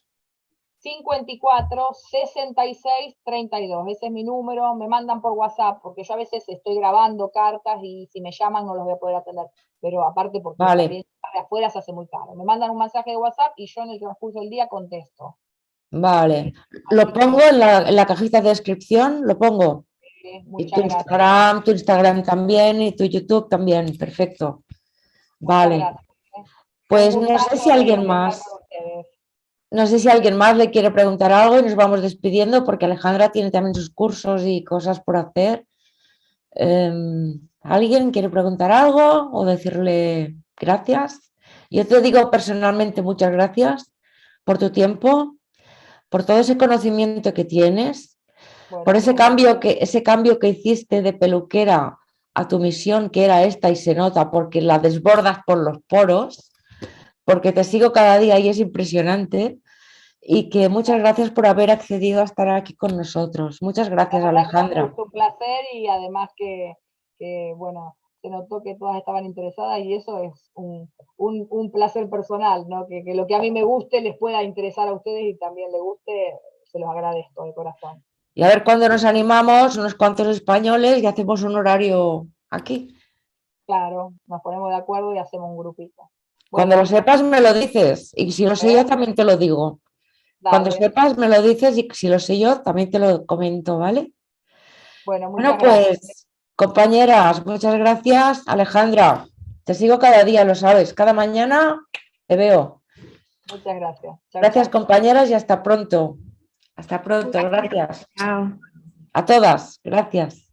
54 66 32. Ese es mi número, me mandan por WhatsApp, porque yo a veces estoy grabando cartas y si me llaman no los voy a poder atender, pero aparte porque Vale. también de afuera se hace muy caro. Me mandan un mensaje de WhatsApp y yo en el transcurso del día contesto. Vale. Lo pongo en la cajita de descripción, lo pongo. Y Muchas tu gracias. Instagram también y tu YouTube también, perfecto. Muchas Vale. gracias. Pues Un no sé gustazo si alguien estar más, con ustedes. no sé si alguien más le quiere preguntar algo y nos vamos despidiendo porque Alejandra tiene también sus cursos y cosas por hacer. ¿Alguien quiere preguntar algo o decirle gracias? Yo te digo personalmente muchas gracias por tu tiempo, por todo ese conocimiento que tienes, Bueno, por ese muchas cambio que hiciste de peluquera a tu misión, que era esta, y se nota porque la desbordas por los poros, porque te sigo cada día y es impresionante. Y que muchas gracias por haber accedido a estar aquí con nosotros. Muchas gracias, Alejandra. un placer y además bueno, se notó que todas estaban interesadas y eso es un placer personal, ¿no? Que lo que a mí me guste les pueda interesar a ustedes y también les guste, se los agradezco de corazón. Y a ver cuándo nos animamos, unos cuantos españoles, y hacemos un horario aquí. Claro, nos ponemos de acuerdo y hacemos un grupito. Cuando Bueno, lo sepas me lo dices, y si lo sé yo también te lo digo. Cuando dale. sepas me lo dices y si lo sé yo también te lo comento, ¿vale? Bueno, Bueno, muchas gracias. pues, compañeras, muchas gracias. Alejandra, te sigo cada día, lo sabes. Cada mañana te veo. Muchas gracias. Chau, Gracias, chau. compañeras, y hasta pronto. Hasta pronto, gracias. Chao. A todas, gracias.